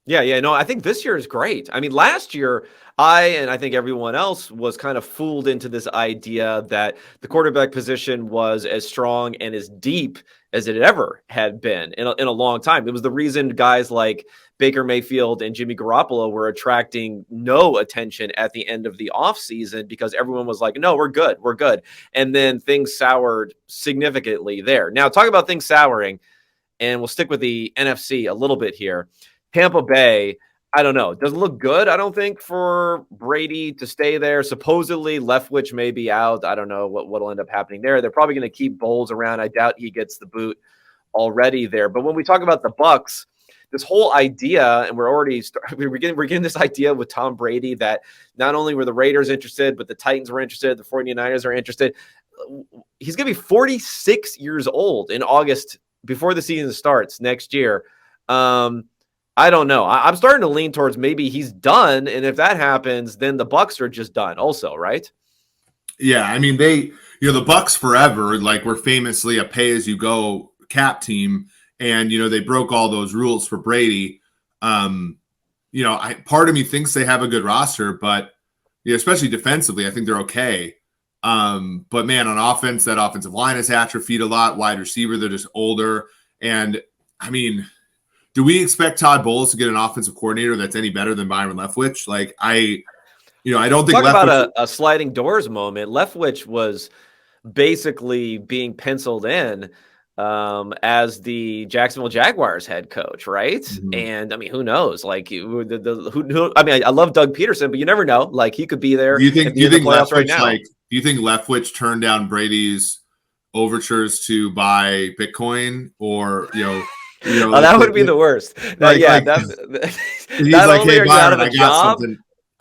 Speaker 2: Yeah. No, I think this year is great. I mean, last year, I think everyone else was kind of fooled into this idea that the quarterback position was as strong and as deep as it ever had been in a long time. It was the reason guys like Baker Mayfield and Jimmy Garoppolo were attracting no attention at the end of the offseason because everyone was like, no, we're good. And then things soured significantly there. Now, talk about things souring, and we'll stick with the NFC a little bit here. Tampa Bay, I don't know. Doesn't look good, I don't think, for Brady to stay there. Supposedly, Leftwich may be out. I don't know what'll end up happening there. They're probably going to keep Bowles around. I doubt he gets the boot already there. But when we talk about the Bucs, this whole idea, and we're getting this idea with Tom Brady that not only were the Raiders interested, but the Titans were interested, the 49ers are interested. He's going to be 46 years old in August before the season starts next year. I don't know. I'm starting to lean towards maybe he's done. And if that happens, then the Bucs are just done also, right?
Speaker 1: Yeah. I mean, the Bucs forever, like were famously a pay as you go cap team. And, they broke all those rules for Brady. Part of me thinks they have a good roster, but especially defensively, I think they're okay. But man, on offense, that offensive line has atrophied a lot. Wide receiver, they're just older. And I mean, do we expect Todd Bowles to get an offensive coordinator that's any better than Byron Leftwich? Like I don't think
Speaker 2: talk about a sliding doors moment. Leftwich was basically being penciled in as the Jacksonville Jaguars head coach, right? Mm-hmm. And I mean, who knows? Like, I love Doug Peterson, but you never know. Like, he could be there.
Speaker 1: Do you think Leftwich right now? Do you think Leftwich turned down Brady's overtures to buy Bitcoin, or
Speaker 2: that would be the worst. He's like, hey,
Speaker 1: Byron, I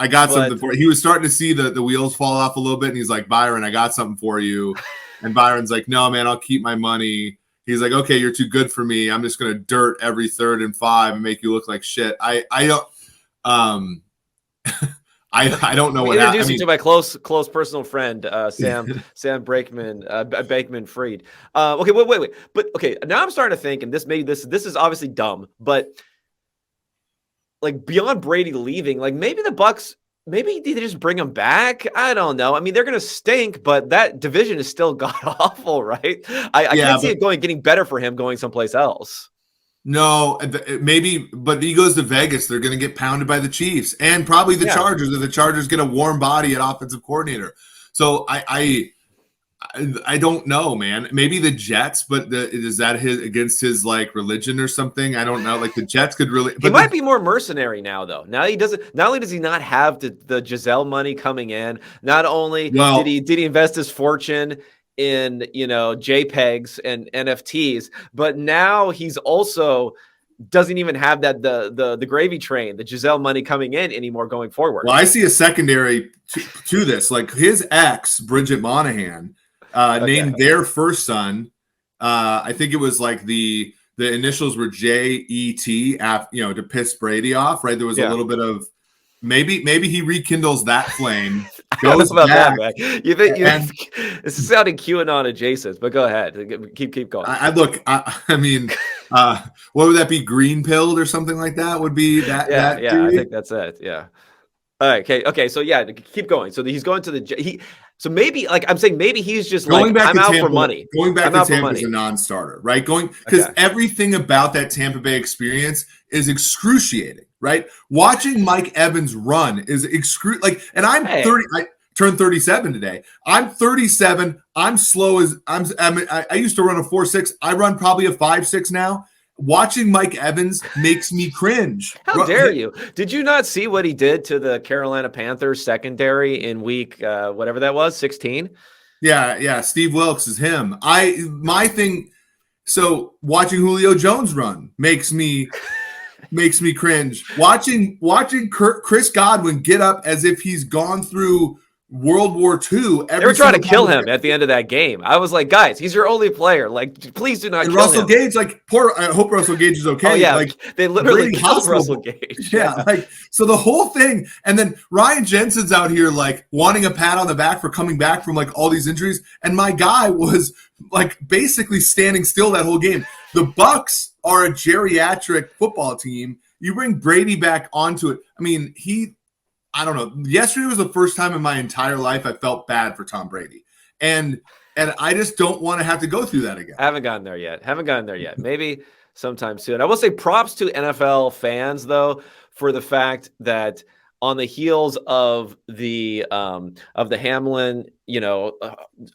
Speaker 1: got something for you. He was starting to see the wheels fall off a little bit, and he's like, Byron, I got something for you. And Byron's like, no, man, I'll keep my money. He's like, okay, you're too good for me. I'm just going to dirt every 3rd and 5 and make you look like shit. I don't I don't know what happened.
Speaker 2: Introduce you to my close personal friend, Sam Bakeman Fried. Okay, wait. But okay, now I'm starting to think, and this is obviously dumb, but like beyond Brady leaving, like maybe the Bucs Maybe they just bring him back. I don't know. I mean, they're going to stink, but that division is still god awful, right? I
Speaker 1: Yeah,
Speaker 2: can't see it getting better for him going someplace else.
Speaker 1: no, maybe, but he goes to Vegas. They're going to get pounded by the Chiefs and probably the
Speaker 2: Yeah.
Speaker 1: Chargers. If the Chargers get a warm body at offensive coordinator, so I don't know, man. Maybe the Jets, but is that against his like religion or something? I don't know. Like the Jets could really.
Speaker 2: He might be more mercenary now, though. Now he doesn't. Not only does he not have the Giselle money coming in, not only
Speaker 1: Well,
Speaker 2: did he invest his fortune in JPEGs and NFTs, but now he's also doesn't even have that the gravy train, the Giselle money coming in anymore going forward.
Speaker 1: Well, I see a secondary to this. Like his ex, Bridget Monahan, named their first son. I think it was like the initials were JET, to piss Brady off. Right? There was a little bit of maybe he rekindles that flame. Goes
Speaker 2: about
Speaker 1: back.
Speaker 2: That, man. You think this is sounding QAnon adjacent, but go ahead, keep going.
Speaker 1: I mean, what would that be? Green pilled or something like that would be that.
Speaker 2: Yeah,
Speaker 1: that
Speaker 2: yeah, I think that's it. Yeah. All right, okay. So yeah, keep going. So he's going to So maybe, like I'm saying, maybe he's just
Speaker 1: going back
Speaker 2: I'm
Speaker 1: to
Speaker 2: out
Speaker 1: Tampa,
Speaker 2: for money.
Speaker 1: Going back to Tampa is a non-starter, right? Because everything about that Tampa Bay experience is excruciating, right? Watching Mike Evans run is excruciating. And I'm 30. I turned 37 today. I'm 37. I'm slow as I used to run a 4.6. I run probably a 5.6 now. Watching Mike Evans makes me cringe.
Speaker 2: How dare you? Did you not see what he did to the Carolina Panthers secondary in week whatever that was, 16?
Speaker 1: Yeah. Steve Wilkes is him. My thing. So watching Julio Jones run makes me cringe. Watching Chris Godwin get up as if he's gone through World War II.
Speaker 2: They were trying to kill him at the end of that game. I was like, guys, he's your only player. Like, please do not kill
Speaker 1: Russell
Speaker 2: him.
Speaker 1: Gage, I hope Russell Gage is okay.
Speaker 2: Oh, yeah,
Speaker 1: like
Speaker 2: they literally killed Russell Gage.
Speaker 1: Yeah, so the whole thing, and then Ryan Jensen's out here like wanting a pat on the back for coming back from like all these injuries, and my guy was like basically standing still that whole game. The Bucs are a geriatric football team. You bring Brady back onto it. I mean, I don't know. Yesterday was the first time in my entire life I felt bad for Tom Brady. And I just don't want to have to go through that again.
Speaker 2: I haven't gotten there yet. Maybe sometime soon. I will say props to NFL fans, though, for the fact that on the heels of the Hamlin,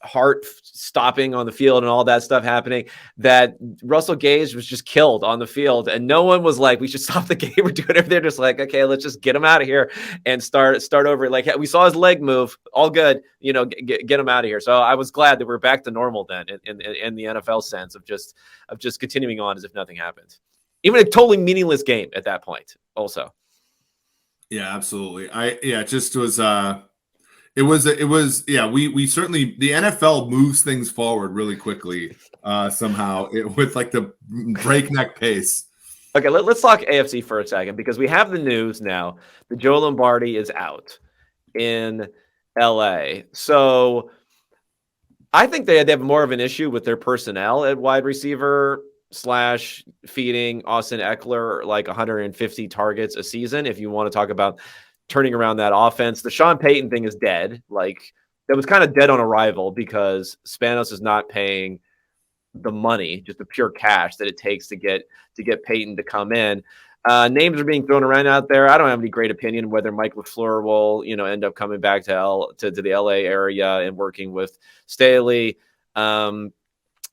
Speaker 2: heart stopping on the field and all that stuff happening, that Russell Gage was just killed on the field, and no one was like, we should stop the game or do whatever. They're just like, okay, let's just get him out of here and start over. Like we saw his leg move, all good, get him out of here. So I was glad that we're back to normal then in the NFL sense of just continuing on as if nothing happened. Even a totally meaningless game at that point also.
Speaker 1: Yeah, absolutely. It just was we certainly, the NFL moves things forward really quickly somehow with like the breakneck pace.
Speaker 2: Okay, let's talk AFC for a second, because we have the news now that Joe Lombardi is out in LA. So I think they have more of an issue with their personnel at wide receiver / feeding Austin Eckler like 150 targets a season. If you want to talk about turning around that offense, the Sean Payton thing is dead. Like that was kind of dead on arrival because Spanos is not paying the money, just the pure cash that it takes to get Payton to come in. Names are being thrown around out there. I don't have any great opinion whether Mike LaFleur will, end up coming back to the LA area and working with Staley.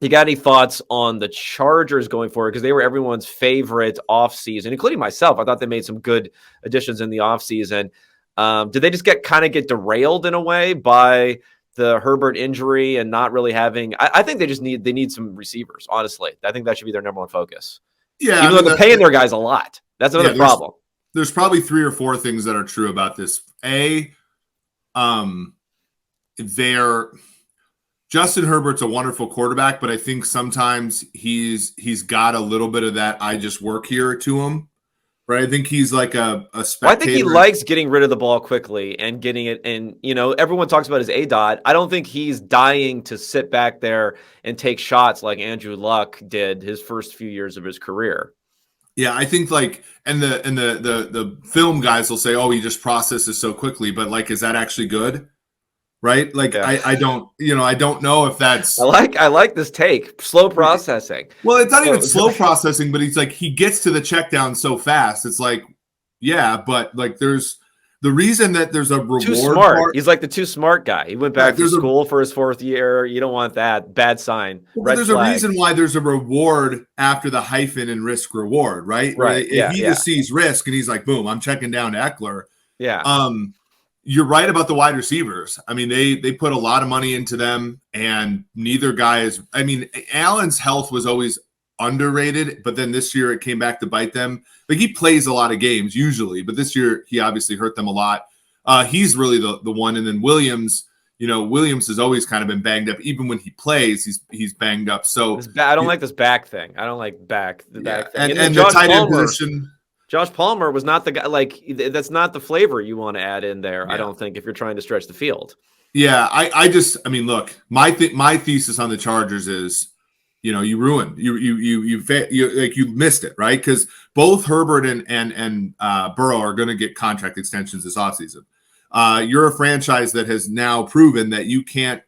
Speaker 2: You got any thoughts on the Chargers going forward? Because they were everyone's favorite offseason, including myself. I thought they made some good additions in the offseason. Did they just get derailed in a way by the Herbert injury and not really having? I think they need some receivers, honestly. I think that should be their number one focus.
Speaker 1: Yeah.
Speaker 2: Even though they're paying their guys a lot. That's another problem.
Speaker 1: There's probably 3 or 4 things that are true about this. Justin Herbert's a wonderful quarterback, but I think sometimes he's got a little bit of that I just work here to him, right? I think he's like a spectator.
Speaker 2: Well, I think he likes getting rid of the ball quickly and getting it. And, everyone talks about his ADOT. I don't think he's dying to sit back there and take shots like Andrew Luck did his first few years of his career.
Speaker 1: Yeah, I think like, and the film guys will say, "Oh, he just processes so quickly," but like, is that actually good? Right? Like,
Speaker 2: Yeah.
Speaker 1: I don't, I don't know if that's
Speaker 2: I like this take. Slow processing.
Speaker 1: well, it's not even
Speaker 2: So
Speaker 1: slow processing, but he's like he gets to the check down so fast. It's like, yeah, but like there's the reason that there's a
Speaker 2: too
Speaker 1: reward
Speaker 2: smart.
Speaker 1: part.
Speaker 2: He's like the too smart guy. He went
Speaker 1: Right,
Speaker 2: back to school for his fourth year. You don't want that. Bad sign.
Speaker 1: but
Speaker 2: Red
Speaker 1: there's a
Speaker 2: flag.
Speaker 1: reason why there's a reward after the hyphen and risk reward, right? Where
Speaker 2: Right. Yeah.
Speaker 1: he
Speaker 2: Yeah.
Speaker 1: just sees risk and he's like, boom, I'm checking down to Eckler.
Speaker 2: Yeah.
Speaker 1: You're right about the wide receivers. I mean, they put a lot of money into them, and neither guy is. I mean, Allen's health was always underrated, but then this year it came back to bite them. Like he plays a lot of games usually, but this year he obviously hurt them a lot. He's really the one, and then Williams. Williams has always kind of been banged up. Even when he plays, he's banged up. So
Speaker 2: I don't like this back thing. I don't like back
Speaker 1: yeah,
Speaker 2: thing.
Speaker 1: and the tight end position.
Speaker 2: Josh Palmer was not the guy. Like that's not the flavor you want to add in there.
Speaker 1: Yeah.
Speaker 2: I don't think if you're trying to stretch the field.
Speaker 1: Yeah, I mean, look, my thesis on the Chargers is, you ruined you missed it, right? Because both Herbert and Burrow are going to get contract extensions this offseason. You're a franchise that has now proven that you can't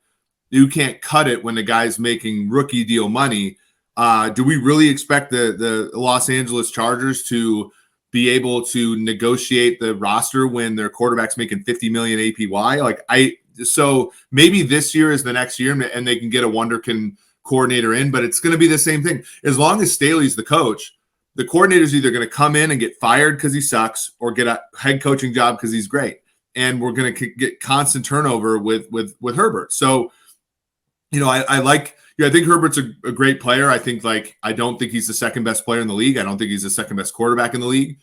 Speaker 1: cut it when the guy's making rookie deal money. Do we really expect the Los Angeles Chargers to be able to negotiate the roster when their quarterback's making 50 million APY? So maybe this year is the next year and they can get a wonderkin coordinator in, but it's going to be the same thing. As long as Staley's the coach, the coordinator's either going to come in and get fired because he sucks or get a head coaching job because he's great. And we're going to get constant turnover with Herbert. So, I think Herbert's a great player. I don't think he's the second best player in the league. I don't think he's the second best quarterback in the league.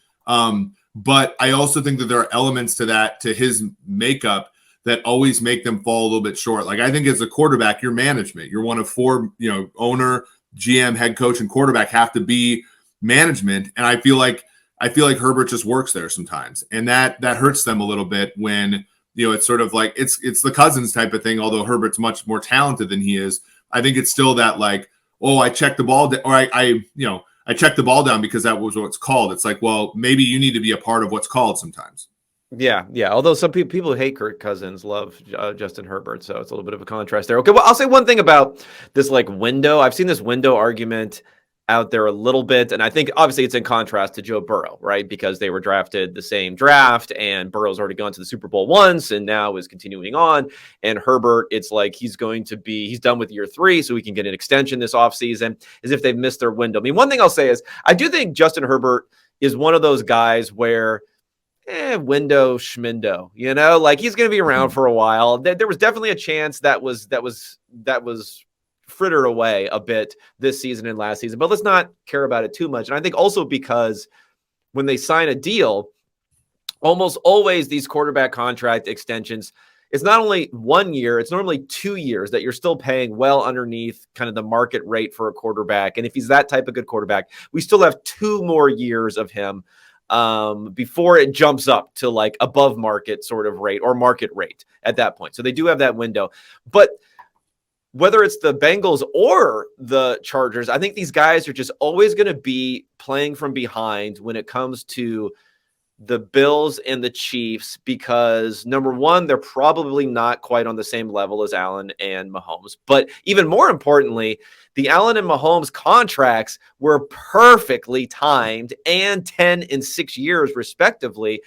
Speaker 1: But I also think that there are elements to his makeup that always make them fall a little bit short. Like I think as a quarterback, your management, you're one of four, owner, GM, head coach, and quarterback have to be management. And I feel like Herbert just works there sometimes. And that hurts them a little bit when, it's sort of like it's the Cousins type of thing, although Herbert's much more talented than he is. I think it's still that like, oh, I checked the ball, or I checked the ball down because that was what it's called. It's like, well, maybe you need to be a part of what's called sometimes.
Speaker 2: Yeah. Although some people who hate Kirk Cousins love Justin Herbert, so it's a little bit of a contrast there. Okay, well, I'll say one thing about this like window. I've seen this window argument out there a little bit, and I think obviously it's in contrast to Joe Burrow, right? Because they were drafted the same draft, and Burrow's already gone to the Super Bowl once, and now is continuing on. And Herbert, it's like he's done with year 3, so he can get an extension this offseason, as if they've missed their window. I mean, one thing I'll say is I do think Justin Herbert is one of those guys where window schmindo, like he's going to be around for a while. There was definitely a chance that was frittered away a bit this season and last season, but let's not care about it too much. And I think also because when they sign a deal, almost always these quarterback contract extensions, it's not only 1 year, it's normally 2 years that you're still paying well underneath kind of the market rate for a quarterback. And if he's that type of good quarterback, we still have 2 more years of him before it jumps up to like above market sort of rate or market rate at that point. So they do have that window. But whether it's the Bengals or the Chargers, I think these guys are just always going to be playing from behind when it comes to the Bills and the Chiefs, because number one, they're probably not quite on the same level as Allen and Mahomes. But even more importantly, the Allen and Mahomes contracts were perfectly timed and 10 and 6 years respectively.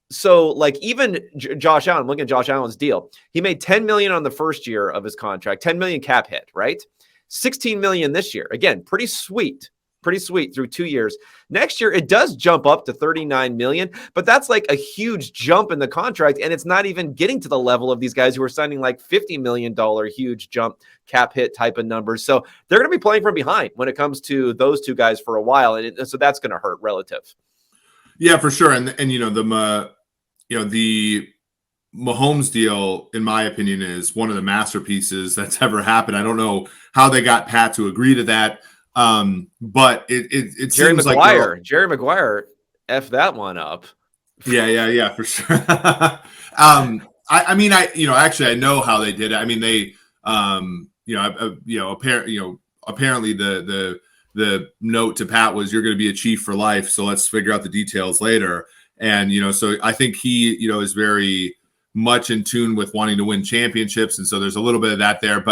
Speaker 2: So like even Josh Allen, look at Josh Allen's deal. He made $10 million on the first year of his contract, $10 million cap hit, right? $16 million this year. Again, pretty sweet through 2 years. Next year, it does jump up to $39 million, but that's like a huge jump in the contract. And it's not even getting to the level of these guys who are signing like $50 million huge jump cap hit type of numbers. So they're going to be playing from behind when it comes to those two guys for a while. And so that's going to hurt relative.
Speaker 1: Yeah, for sure. And the Mahomes deal, in my opinion, is one of the masterpieces that's ever happened. I don't know how they got Pat to agree to that. But it
Speaker 2: Jerry
Speaker 1: seems
Speaker 2: Maguire,
Speaker 1: like
Speaker 2: Jerry Maguire F that one up.
Speaker 1: Yeah, for sure. I mean, actually I know how they did it. I mean, they, apparently the the note to Pat was, you're going to be a Chief for life, so let's figure out the details later. And, so I think he, is very much in tune with wanting to win championships. And so there's a little bit of that there.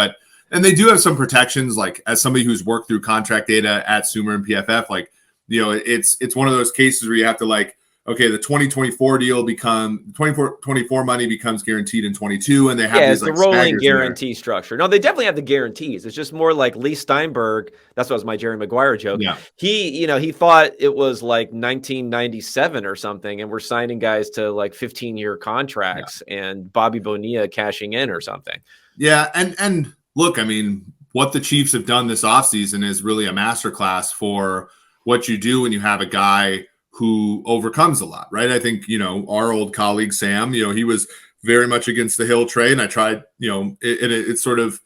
Speaker 1: And they do have some protections, like as somebody who's worked through contract data at Sumer and PFF, like, it's one of those cases where you have to like, okay, the 2024 deal 2024 money becomes guaranteed in 22, and they have these
Speaker 2: it's
Speaker 1: like
Speaker 2: a rolling guarantee structure. No, they definitely have the guarantees. It's just more like Lee Steinberg. That's what was my Jerry Maguire joke.
Speaker 1: Yeah.
Speaker 2: He thought it was like 1997 or something, and we're signing guys to like 15-year contracts, and Bobby Bonilla cashing in or something.
Speaker 1: Yeah, and look, I mean, what the Chiefs have done this offseason is really a masterclass for what you do when you have a guy who overcomes a lot, right? I think, our old colleague, Sam, he was very much against the Hill trade. And I tried, it's sort of,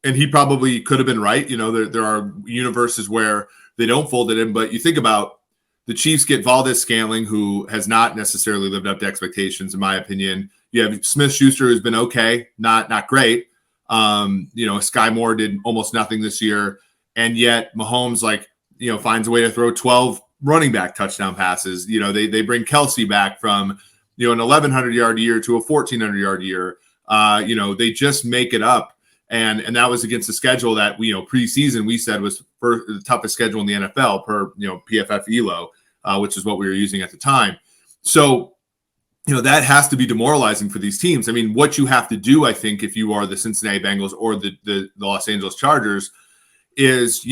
Speaker 1: and he probably could have been right. There are universes where they don't fold it in, but you think about the Chiefs get Valdez-Scantling, who has not necessarily lived up to expectations, in my opinion. You have Smith-Schuster, who's been okay, not great. Sky Moore did almost nothing this year. And yet Mahomes, finds a way to throw 12 running back touchdown passes. They bring Kelsey back from, an 1,100-yard year to a 1,400-yard year. They just make it up. And that was against a schedule that, preseason we said was the toughest schedule in the NFL per, PFF ELO, which is what we were using at the time. So, that has to be demoralizing for these teams. I mean, what you have to do, I think, if you are the Cincinnati Bengals or the Los Angeles Chargers is,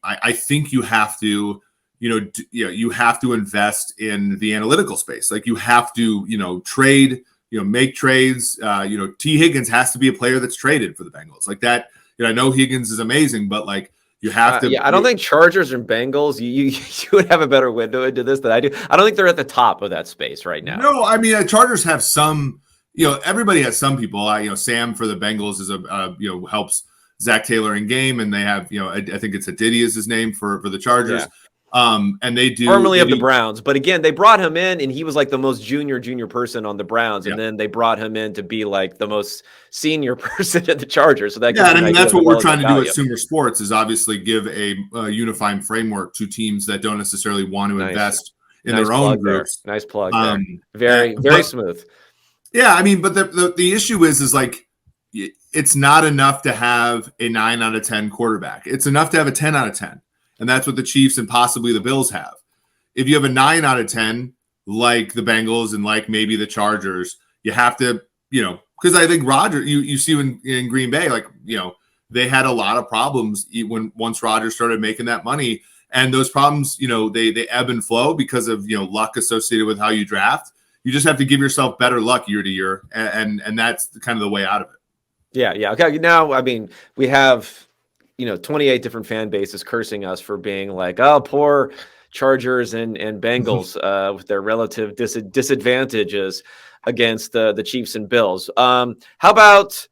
Speaker 1: I think you have to, you have to invest in the analytical space. Like you have to, trade, make trades. T. Higgins has to be a player that's traded for the Bengals like that. I know Higgins is amazing, but like you have to.
Speaker 2: I don't think Chargers and Bengals, you would have a better window into this than I do. I don't think they're at the top of that space right now.
Speaker 1: No, I mean, Chargers have some, everybody has some people. Sam for the Bengals is helps Zach Taylor in game, and they have, I think it's Aditi is his name for the Chargers. Yeah. And they do
Speaker 2: formerly of the Browns, but again, they brought him in and he was like the most junior person on the Browns. And then they brought him in to be like the most senior person at the Chargers. So that,
Speaker 1: and I mean, that's what we're trying to do at Sumer Sports is obviously give a unifying framework to teams that don't necessarily want to invest in their own groups.
Speaker 2: Nice plug there. Very smooth.
Speaker 1: Yeah. I mean, but the issue is like, it's not enough to have a 9 out of 10 quarterback. It's enough to have a 10 out of 10. And that's what the Chiefs and possibly the Bills have. If you have a 9 out of 10, like the Bengals and like maybe the Chargers, you have to, because I think Rodgers, you see in Green Bay, like, they had a lot of problems once Rodgers started making that money. And those problems, they ebb and flow because of, luck associated with how you draft. You just have to give yourself better luck year to year. And that's kind of the way out of it.
Speaker 2: Yeah. Okay. Now, I mean, we have 28 different fan bases cursing us for being like, oh, poor Chargers and Bengals with their relative disadvantages against the Chiefs and Bills. How about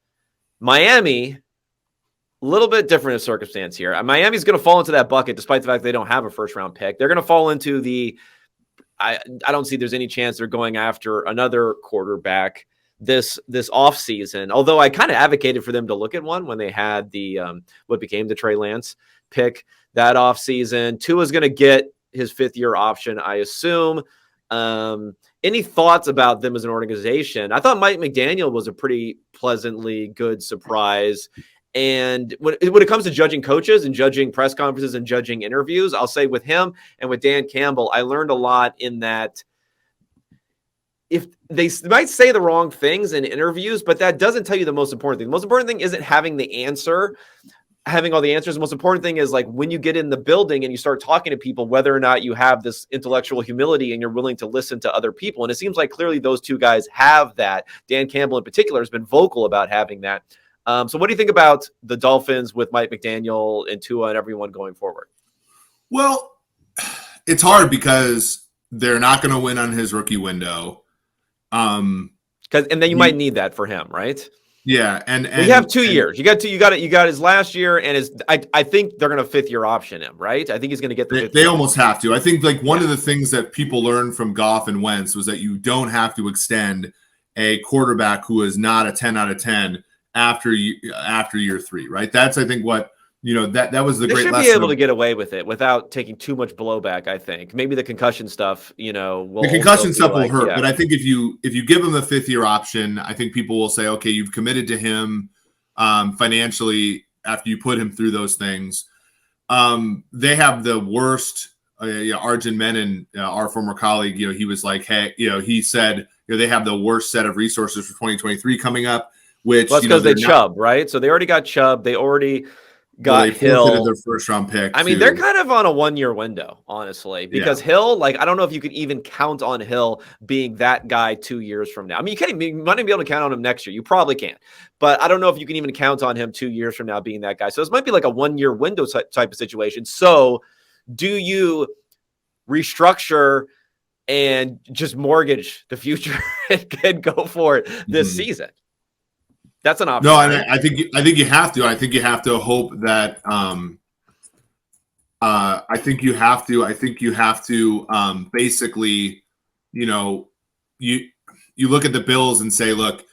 Speaker 2: Miami? A little bit different of circumstance here. Miami's going to fall into that bucket despite the fact they don't have a first-round pick. They're going to fall into I don't see there's any chance they're going after another quarterback this offseason, although I kind of advocated for them to look at one when they had the what became the Trey Lance pick that offseason. Tua's going to get his 5th-year option, I assume. Any thoughts about them as an organization? I thought Mike McDaniel was a pretty pleasantly good surprise. And when it comes to judging coaches and judging press conferences and judging interviews, I'll say with him and with Dan Campbell, I learned a lot in that if they might say the wrong things in interviews, but that doesn't tell you the most important thing. The most important thing isn't having the answer, having all the answers. The most important thing is like when you get in the building and you start talking to people, whether or not you have this intellectual humility and you're willing to listen to other people. And it seems like clearly those two guys have that. Dan Campbell in particular has been vocal about having that. So what do you think about the Dolphins with Mike McDaniel and Tua and everyone going forward?
Speaker 1: Well, it's hard because they're not going to win on his rookie window.
Speaker 2: And then you might need that for him, right?
Speaker 1: Yeah, and
Speaker 2: you have 2 years. You got his last year, and I think they're going to 5th-year option him, right? I think he's going to get the.
Speaker 1: They almost have to. I think like one of the things that people learned from Goff and Wentz was that you don't have to extend a quarterback who is not a 10 out of 10 after year 3, right? That's I think what that was the
Speaker 2: They
Speaker 1: great
Speaker 2: should be
Speaker 1: lesson.
Speaker 2: able to get away with it without taking too much blowback, I think. Maybe the concussion stuff, will
Speaker 1: The concussion
Speaker 2: also
Speaker 1: stuff
Speaker 2: be
Speaker 1: will hurt,
Speaker 2: yeah.
Speaker 1: but I think if you give him the 5th-year option, I think people will say, okay, you've committed to him financially after you put him through those things. They have the worst. Arjun Menon, our former colleague, he was like, hey, he said, they have the worst set of resources for 2023 coming up, which
Speaker 2: Well, that's because they Chubb, right? So they already got Chubb. They already got
Speaker 1: they
Speaker 2: Hill.
Speaker 1: their first-round pick.
Speaker 2: I mean, they're kind of on a 1-year window, honestly, because Hill, I don't know if you could even count on Hill being that guy 2 years from now. I mean, you might even be able to count on him next year. You probably can't. But I don't know if you can even count on him 2 years from now being that guy. So this might be like a 1-year window type of situation. So do you restructure and just mortgage the future and go for it this season? That's an option.
Speaker 1: No, and I think you have to. I think you have to hope that. I think you have to basically, you look at the Bills and say, look,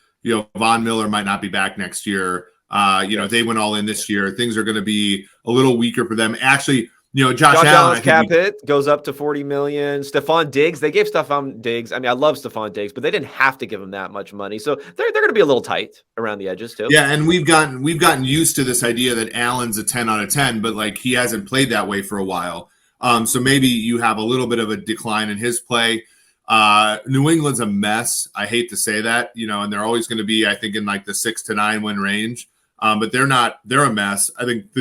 Speaker 1: Von Miller might not be back next year. They went all in this year. Things are going to be a little weaker for them. Actually, Josh Allen's
Speaker 2: cap hit goes up to $40 million. Stephon Diggs, they gave Stephon Diggs. I mean, I love Stephon Diggs, but they didn't have to give him that much money. So they're going to be a little tight around the edges too.
Speaker 1: Yeah, and we've gotten used to this idea that Allen's a 10 out of 10, but he hasn't played that way for a while. So maybe you have a little bit of a decline in his play. New England's a mess. I hate to say that, and they're always going to be, I think, in the 6 to 9 win range. But they're a mess. I think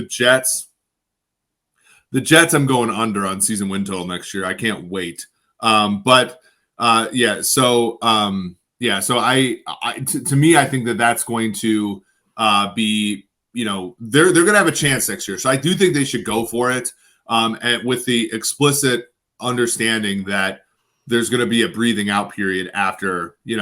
Speaker 1: the Jets, I'm going under on season win total next year. I can't wait. So to me, I think that's going to be, they're going to have a chance next year. So I do think they should go for it. And with the explicit understanding that there's going to be a breathing out period after, and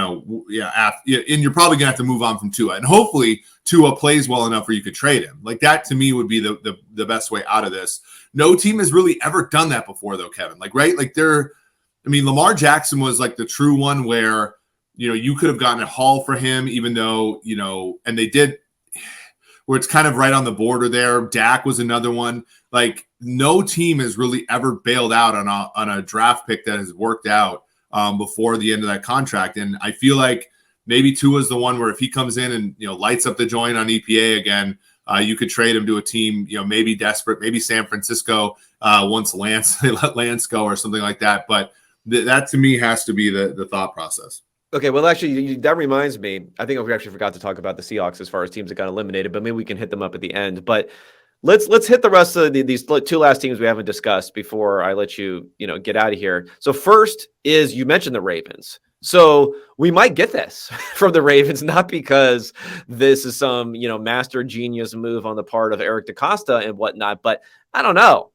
Speaker 1: you're probably going to have to move on from Tua, and hopefully Tua plays well enough where you could trade him. That to me would be the best way out of this. No team has really ever done that before, though, Kevin. Right? Lamar Jackson was the true one where, you could have gotten a haul for him, even though, and they did, where it's kind of right on the border there. Dak was another one. No team has really ever bailed out on a draft pick that has worked out before the end of that contract. And I feel like maybe Tua's the one where if he comes in and, lights up the joint on EPA again, you could trade him to a team, maybe desperate, maybe San Francisco once they let Lance go or something like that. But that to me has to be the thought process.
Speaker 2: Okay, well, actually, that reminds me. I think we actually forgot to talk about the Seahawks as far as teams that got eliminated, but maybe we can hit them up at the end. But let's hit the rest of these 2 last teams we haven't discussed before I let you get out of here. So first is, you mentioned the Ravens. So we might get this from the Ravens, not because this is some master genius move on the part of Eric DeCosta and whatnot, but I don't know.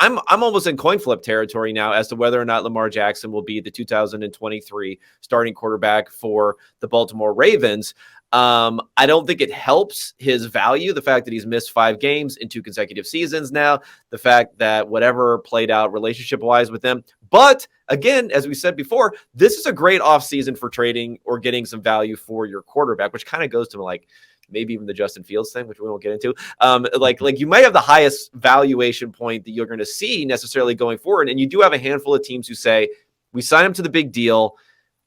Speaker 2: I'm almost in coin flip territory now as to whether or not Lamar Jackson will be the 2023 starting quarterback for the Baltimore Ravens. I don't think it helps his value, the fact that he's missed 5 games in 2 consecutive seasons now, the fact that whatever played out relationship-wise with them. But again, as we said before, this is a great offseason for trading or getting some value for your quarterback, which kind of goes to maybe even the Justin Fields thing, which we won't get into. You might have the highest valuation point that you're going to see necessarily going forward. And you do have a handful of teams who say, we sign him to the big deal,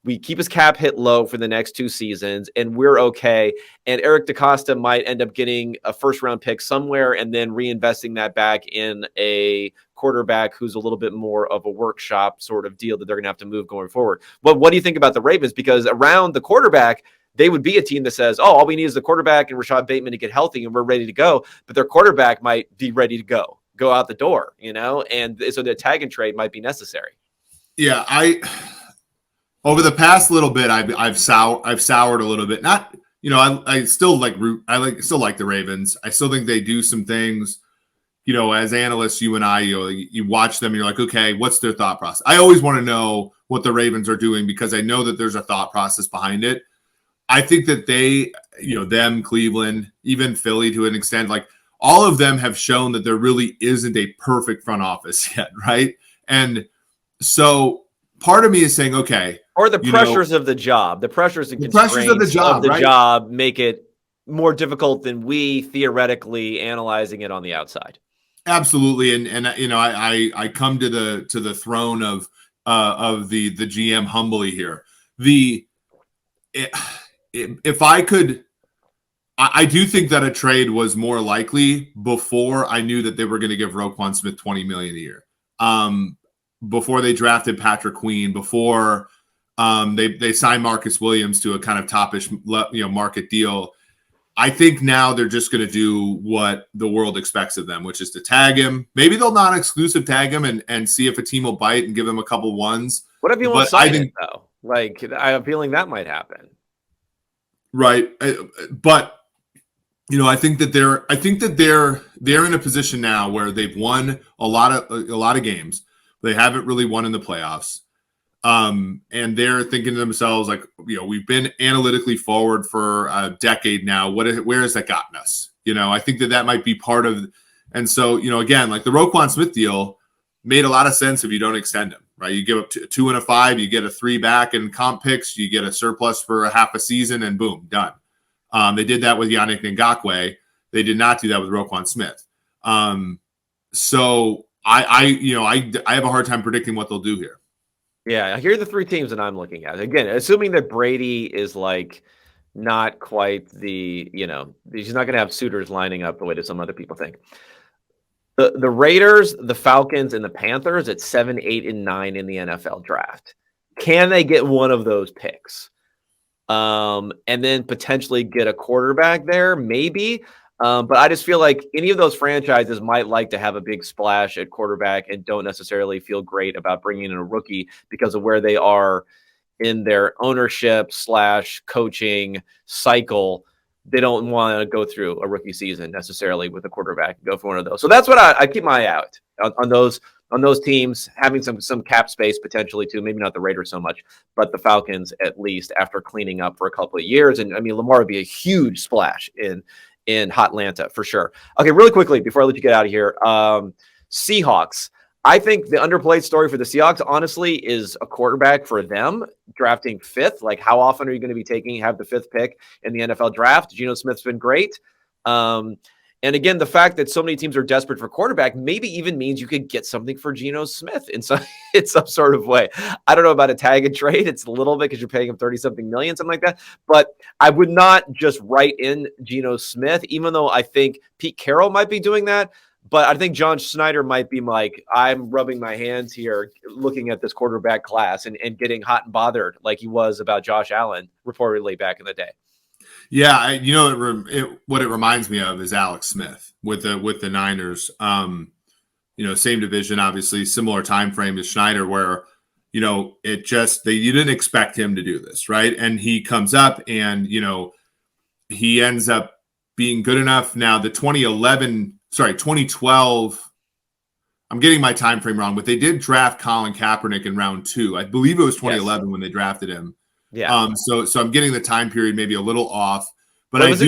Speaker 2: we keep his cap hit low for the next 2 seasons, and we're okay. And Eric DeCosta might end up getting a first-round pick somewhere and then reinvesting that back in a quarterback who's a little bit more of a workshop sort of deal that they're going to have to move going forward. But what do you think about the Ravens? Because around the quarterback, they would be a team that says, all we need is the quarterback and Rashad Bateman to get healthy and we're ready to go. But their quarterback might be ready to go out the door, and so the tag and trade might be necessary.
Speaker 1: Yeah, over the past little bit, I've soured a little bit. Not, I still like the Ravens. I still think they do some things. As analysts, you and I, you watch them, and you're like, okay, what's their thought process? I always want to know what the Ravens are doing because I know that there's a thought process behind it. I think that they, them, Cleveland, even Philly to an extent, all of them have shown that there really isn't a perfect front office yet, right? And so part of me is saying, okay.
Speaker 2: Or the pressures of the job, the pressures and constraints
Speaker 1: of the job,
Speaker 2: job make it more difficult than we theoretically analyzing it on the outside.
Speaker 1: Absolutely, and I come to the throne of the GM humbly here. If I could, I do think that a trade was more likely before I knew that they were going to give Roquan Smith $20 million a year. Before they drafted Patrick Queen, before they signed Marcus Williams to a kind of toppish market deal. I think now they're just going to do what the world expects of them, which is to tag him. Maybe they'll non-exclusive tag him and see if a team will bite and give him a couple ones.
Speaker 2: What if you won't sign it, though? Like, I have a feeling that might happen.
Speaker 1: Right. But, I think that they're in a position now where they've won a lot of games. They haven't really won in the playoffs. And they're thinking to themselves, like, we've been analytically forward for a decade now. Where has that gotten us? I think that might be part of, and so, again, like the Roquan Smith deal made a lot of sense if you don't extend him, right? You give up 2 and a 5, you get a 3 back in comp picks, you get a surplus for a half a season, and boom, done. They did that with Yannick Ngakoue. They did not do that with Roquan Smith. So I have a hard time predicting what they'll do here.
Speaker 2: Yeah, here are the 3 teams that I'm looking at. Again, assuming that Brady is like not quite the, he's not going to have suitors lining up the way that some other people think. The Raiders, the Falcons, and the Panthers at 7, 8, and 9 in the NFL draft. Can they get one of those picks? And then potentially get a quarterback there? Maybe. But I just feel like any of those franchises might like to have a big splash at quarterback and don't necessarily feel great about bringing in a rookie because of where they are in their ownership / coaching cycle. They don't want to go through a rookie season necessarily with a quarterback and go for one of those. So that's what I keep my eye out on those teams having some cap space potentially too. Maybe not the Raiders so much, but the Falcons at least after cleaning up for a couple of years. And I mean, Lamar would be a huge splash in Hotlanta for sure. Okay, really quickly before I let you get out of here, Seahawks. I think the underplayed story for the Seahawks, honestly, is a quarterback for them drafting 5th. Like, how often are you going to be have the 5th pick in the NFL draft? Geno Smith's been great. And again, the fact that so many teams are desperate for quarterback maybe even means you could get something for Geno Smith in some sort of way. I don't know about a tag and trade. It's a little bit because you're paying him 30-something million, something like that. But I would not just write in Geno Smith, even though I think Pete Carroll might be doing that. But I think John Schneider might be like, I'm rubbing my hands here looking at this quarterback class and getting hot and bothered like he was about Josh Allen reportedly back in the day.
Speaker 1: Yeah, what it reminds me of is Alex Smith with the Niners. Same division, obviously, similar time frame as Schneider, where you didn't expect him to do this, right? And he comes up and he ends up being good enough. Now the 2012. I'm getting my time frame wrong, but they did draft Colin Kaepernick in round 2. I believe it was 2011 when they drafted him.
Speaker 2: Yeah.
Speaker 1: So I'm getting the time period maybe a little off, but
Speaker 2: it was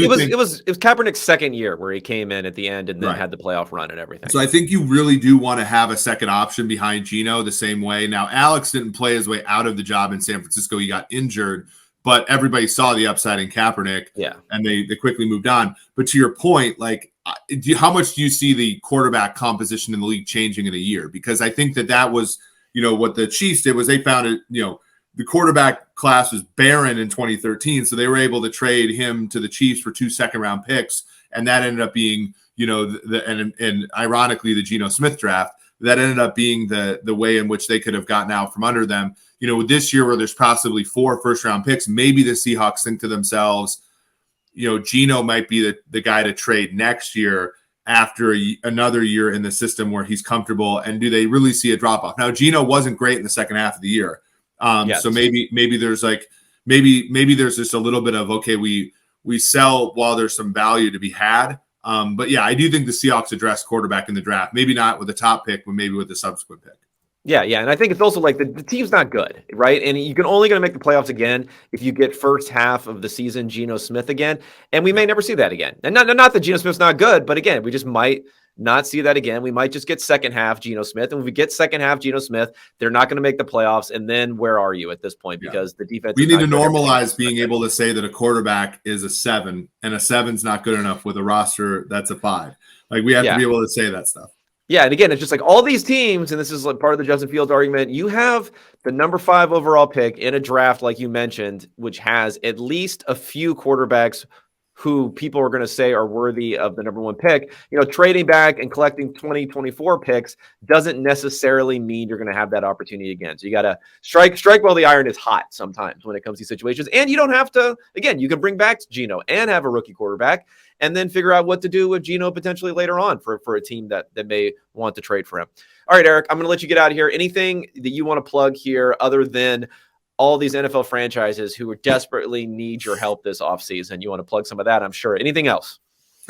Speaker 2: Kaepernick's second year where he came in at the end and then had the playoff run and everything.
Speaker 1: So I think you really do want to have a second option behind Geno the same way. Now, Alex didn't play his way out of the job in San Francisco. He got injured, but everybody saw the upside in Kaepernick. Yeah. And they quickly moved on. But to your point, like, how much do you see the quarterback composition in the league changing in a year? Because I think that was, what the Chiefs did was they found it, the quarterback class was barren in 2013, so they were able to trade him to the Chiefs for 2 second-round picks, and that ended up being, and ironically, the Geno Smith draft, that ended up being the way in which they could have gotten out from under them. This year where there's possibly 4 first-round picks, maybe the Seahawks think to themselves, Geno might be the guy to trade next year after another year in the system where he's comfortable, and do they really see a drop-off? Now, Geno wasn't great in the second half of the year. So maybe there's maybe there's just a little bit of, okay, we sell while there's some value to be had. But yeah, I do think the Seahawks address quarterback in the draft, maybe not with the top pick, but maybe with the subsequent pick.
Speaker 2: Yeah. And I think it's also like the team's not good, right? And you can only going to make the playoffs again if you get first half of the season Geno Smith again. And we may never see that again. And not that Geno Smith's not good, but again, we just might not see that again. We might just get second half Geno Smith. And if we get second half Geno Smith, they're not going to make the playoffs. And then where are you at this point? Because the defense.
Speaker 1: We need to normalize being able to say that a quarterback is a 7 and a 7's not good enough with a roster that's a 5. Like we have to be able to say that stuff.
Speaker 2: Yeah, and again, it's just like all these teams, and this is like part of the Justin Fields argument. You have the number 5 overall pick in a draft, like you mentioned, which has at least a few quarterbacks who people are going to say are worthy of the number 1 pick. Trading back and collecting 2024 picks doesn't necessarily mean you're going to have that opportunity again. So you got to strike while the iron is hot sometimes when it comes to these situations. And you don't have to, again, you can bring back Geno and have a rookie quarterback and then figure out what to do with Geno potentially later on for a team that may want to trade for him. All right, Eric, I'm going to let you get out of here. Anything that you want to plug here other than all these NFL franchises who desperately need your help this offseason? You want to plug some of that, I'm sure. Anything else?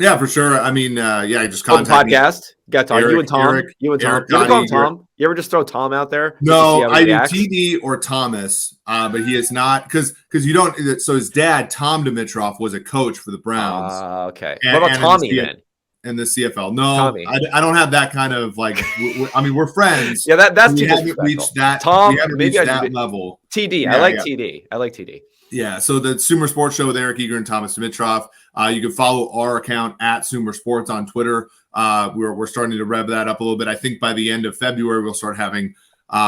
Speaker 1: Yeah, for sure. I mean, just
Speaker 2: contact podcast. Got Tom. You and Tom. You and Tom.
Speaker 1: Eric,
Speaker 2: you ever call him Tom? You ever just throw Tom out there?
Speaker 1: No, I do TD or Thomas, but he is not because you don't. So his dad, Tom Dimitroff, was a coach for the Browns.
Speaker 2: Okay. What about Tommy then?
Speaker 1: In the CFL, no, I don't have that kind of like. I mean, we're friends.
Speaker 2: Yeah, that's
Speaker 1: we
Speaker 2: too
Speaker 1: haven't reached that.
Speaker 2: Tom,
Speaker 1: we haven't reached that level.
Speaker 2: TD, I like TD. I like TD.
Speaker 1: Yeah, so the Sumer Sports Show with Eric Eager and Thomas Dimitroff. You can follow our account at Sumer Sports on Twitter. We're starting to rev that up a little bit. I think by the end of February we'll start having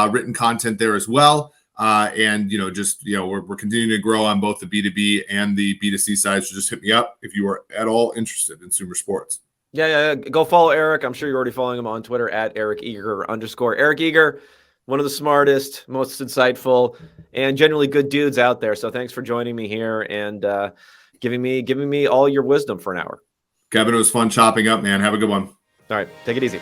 Speaker 1: written content there as well. And we're continuing to grow on both the B2B and the B2C side. So just hit me up if you are at all interested in Sumer Sports.
Speaker 2: Yeah. Go follow Eric. I'm sure you're already following him on Twitter at @EricEager_. Eric Eager, one of the smartest, most insightful, and genuinely good dudes out there. So thanks for joining me here and giving me all your wisdom for an hour.
Speaker 1: Kevin, it was fun chopping up, man. Have a good one.
Speaker 2: All right. Take it easy.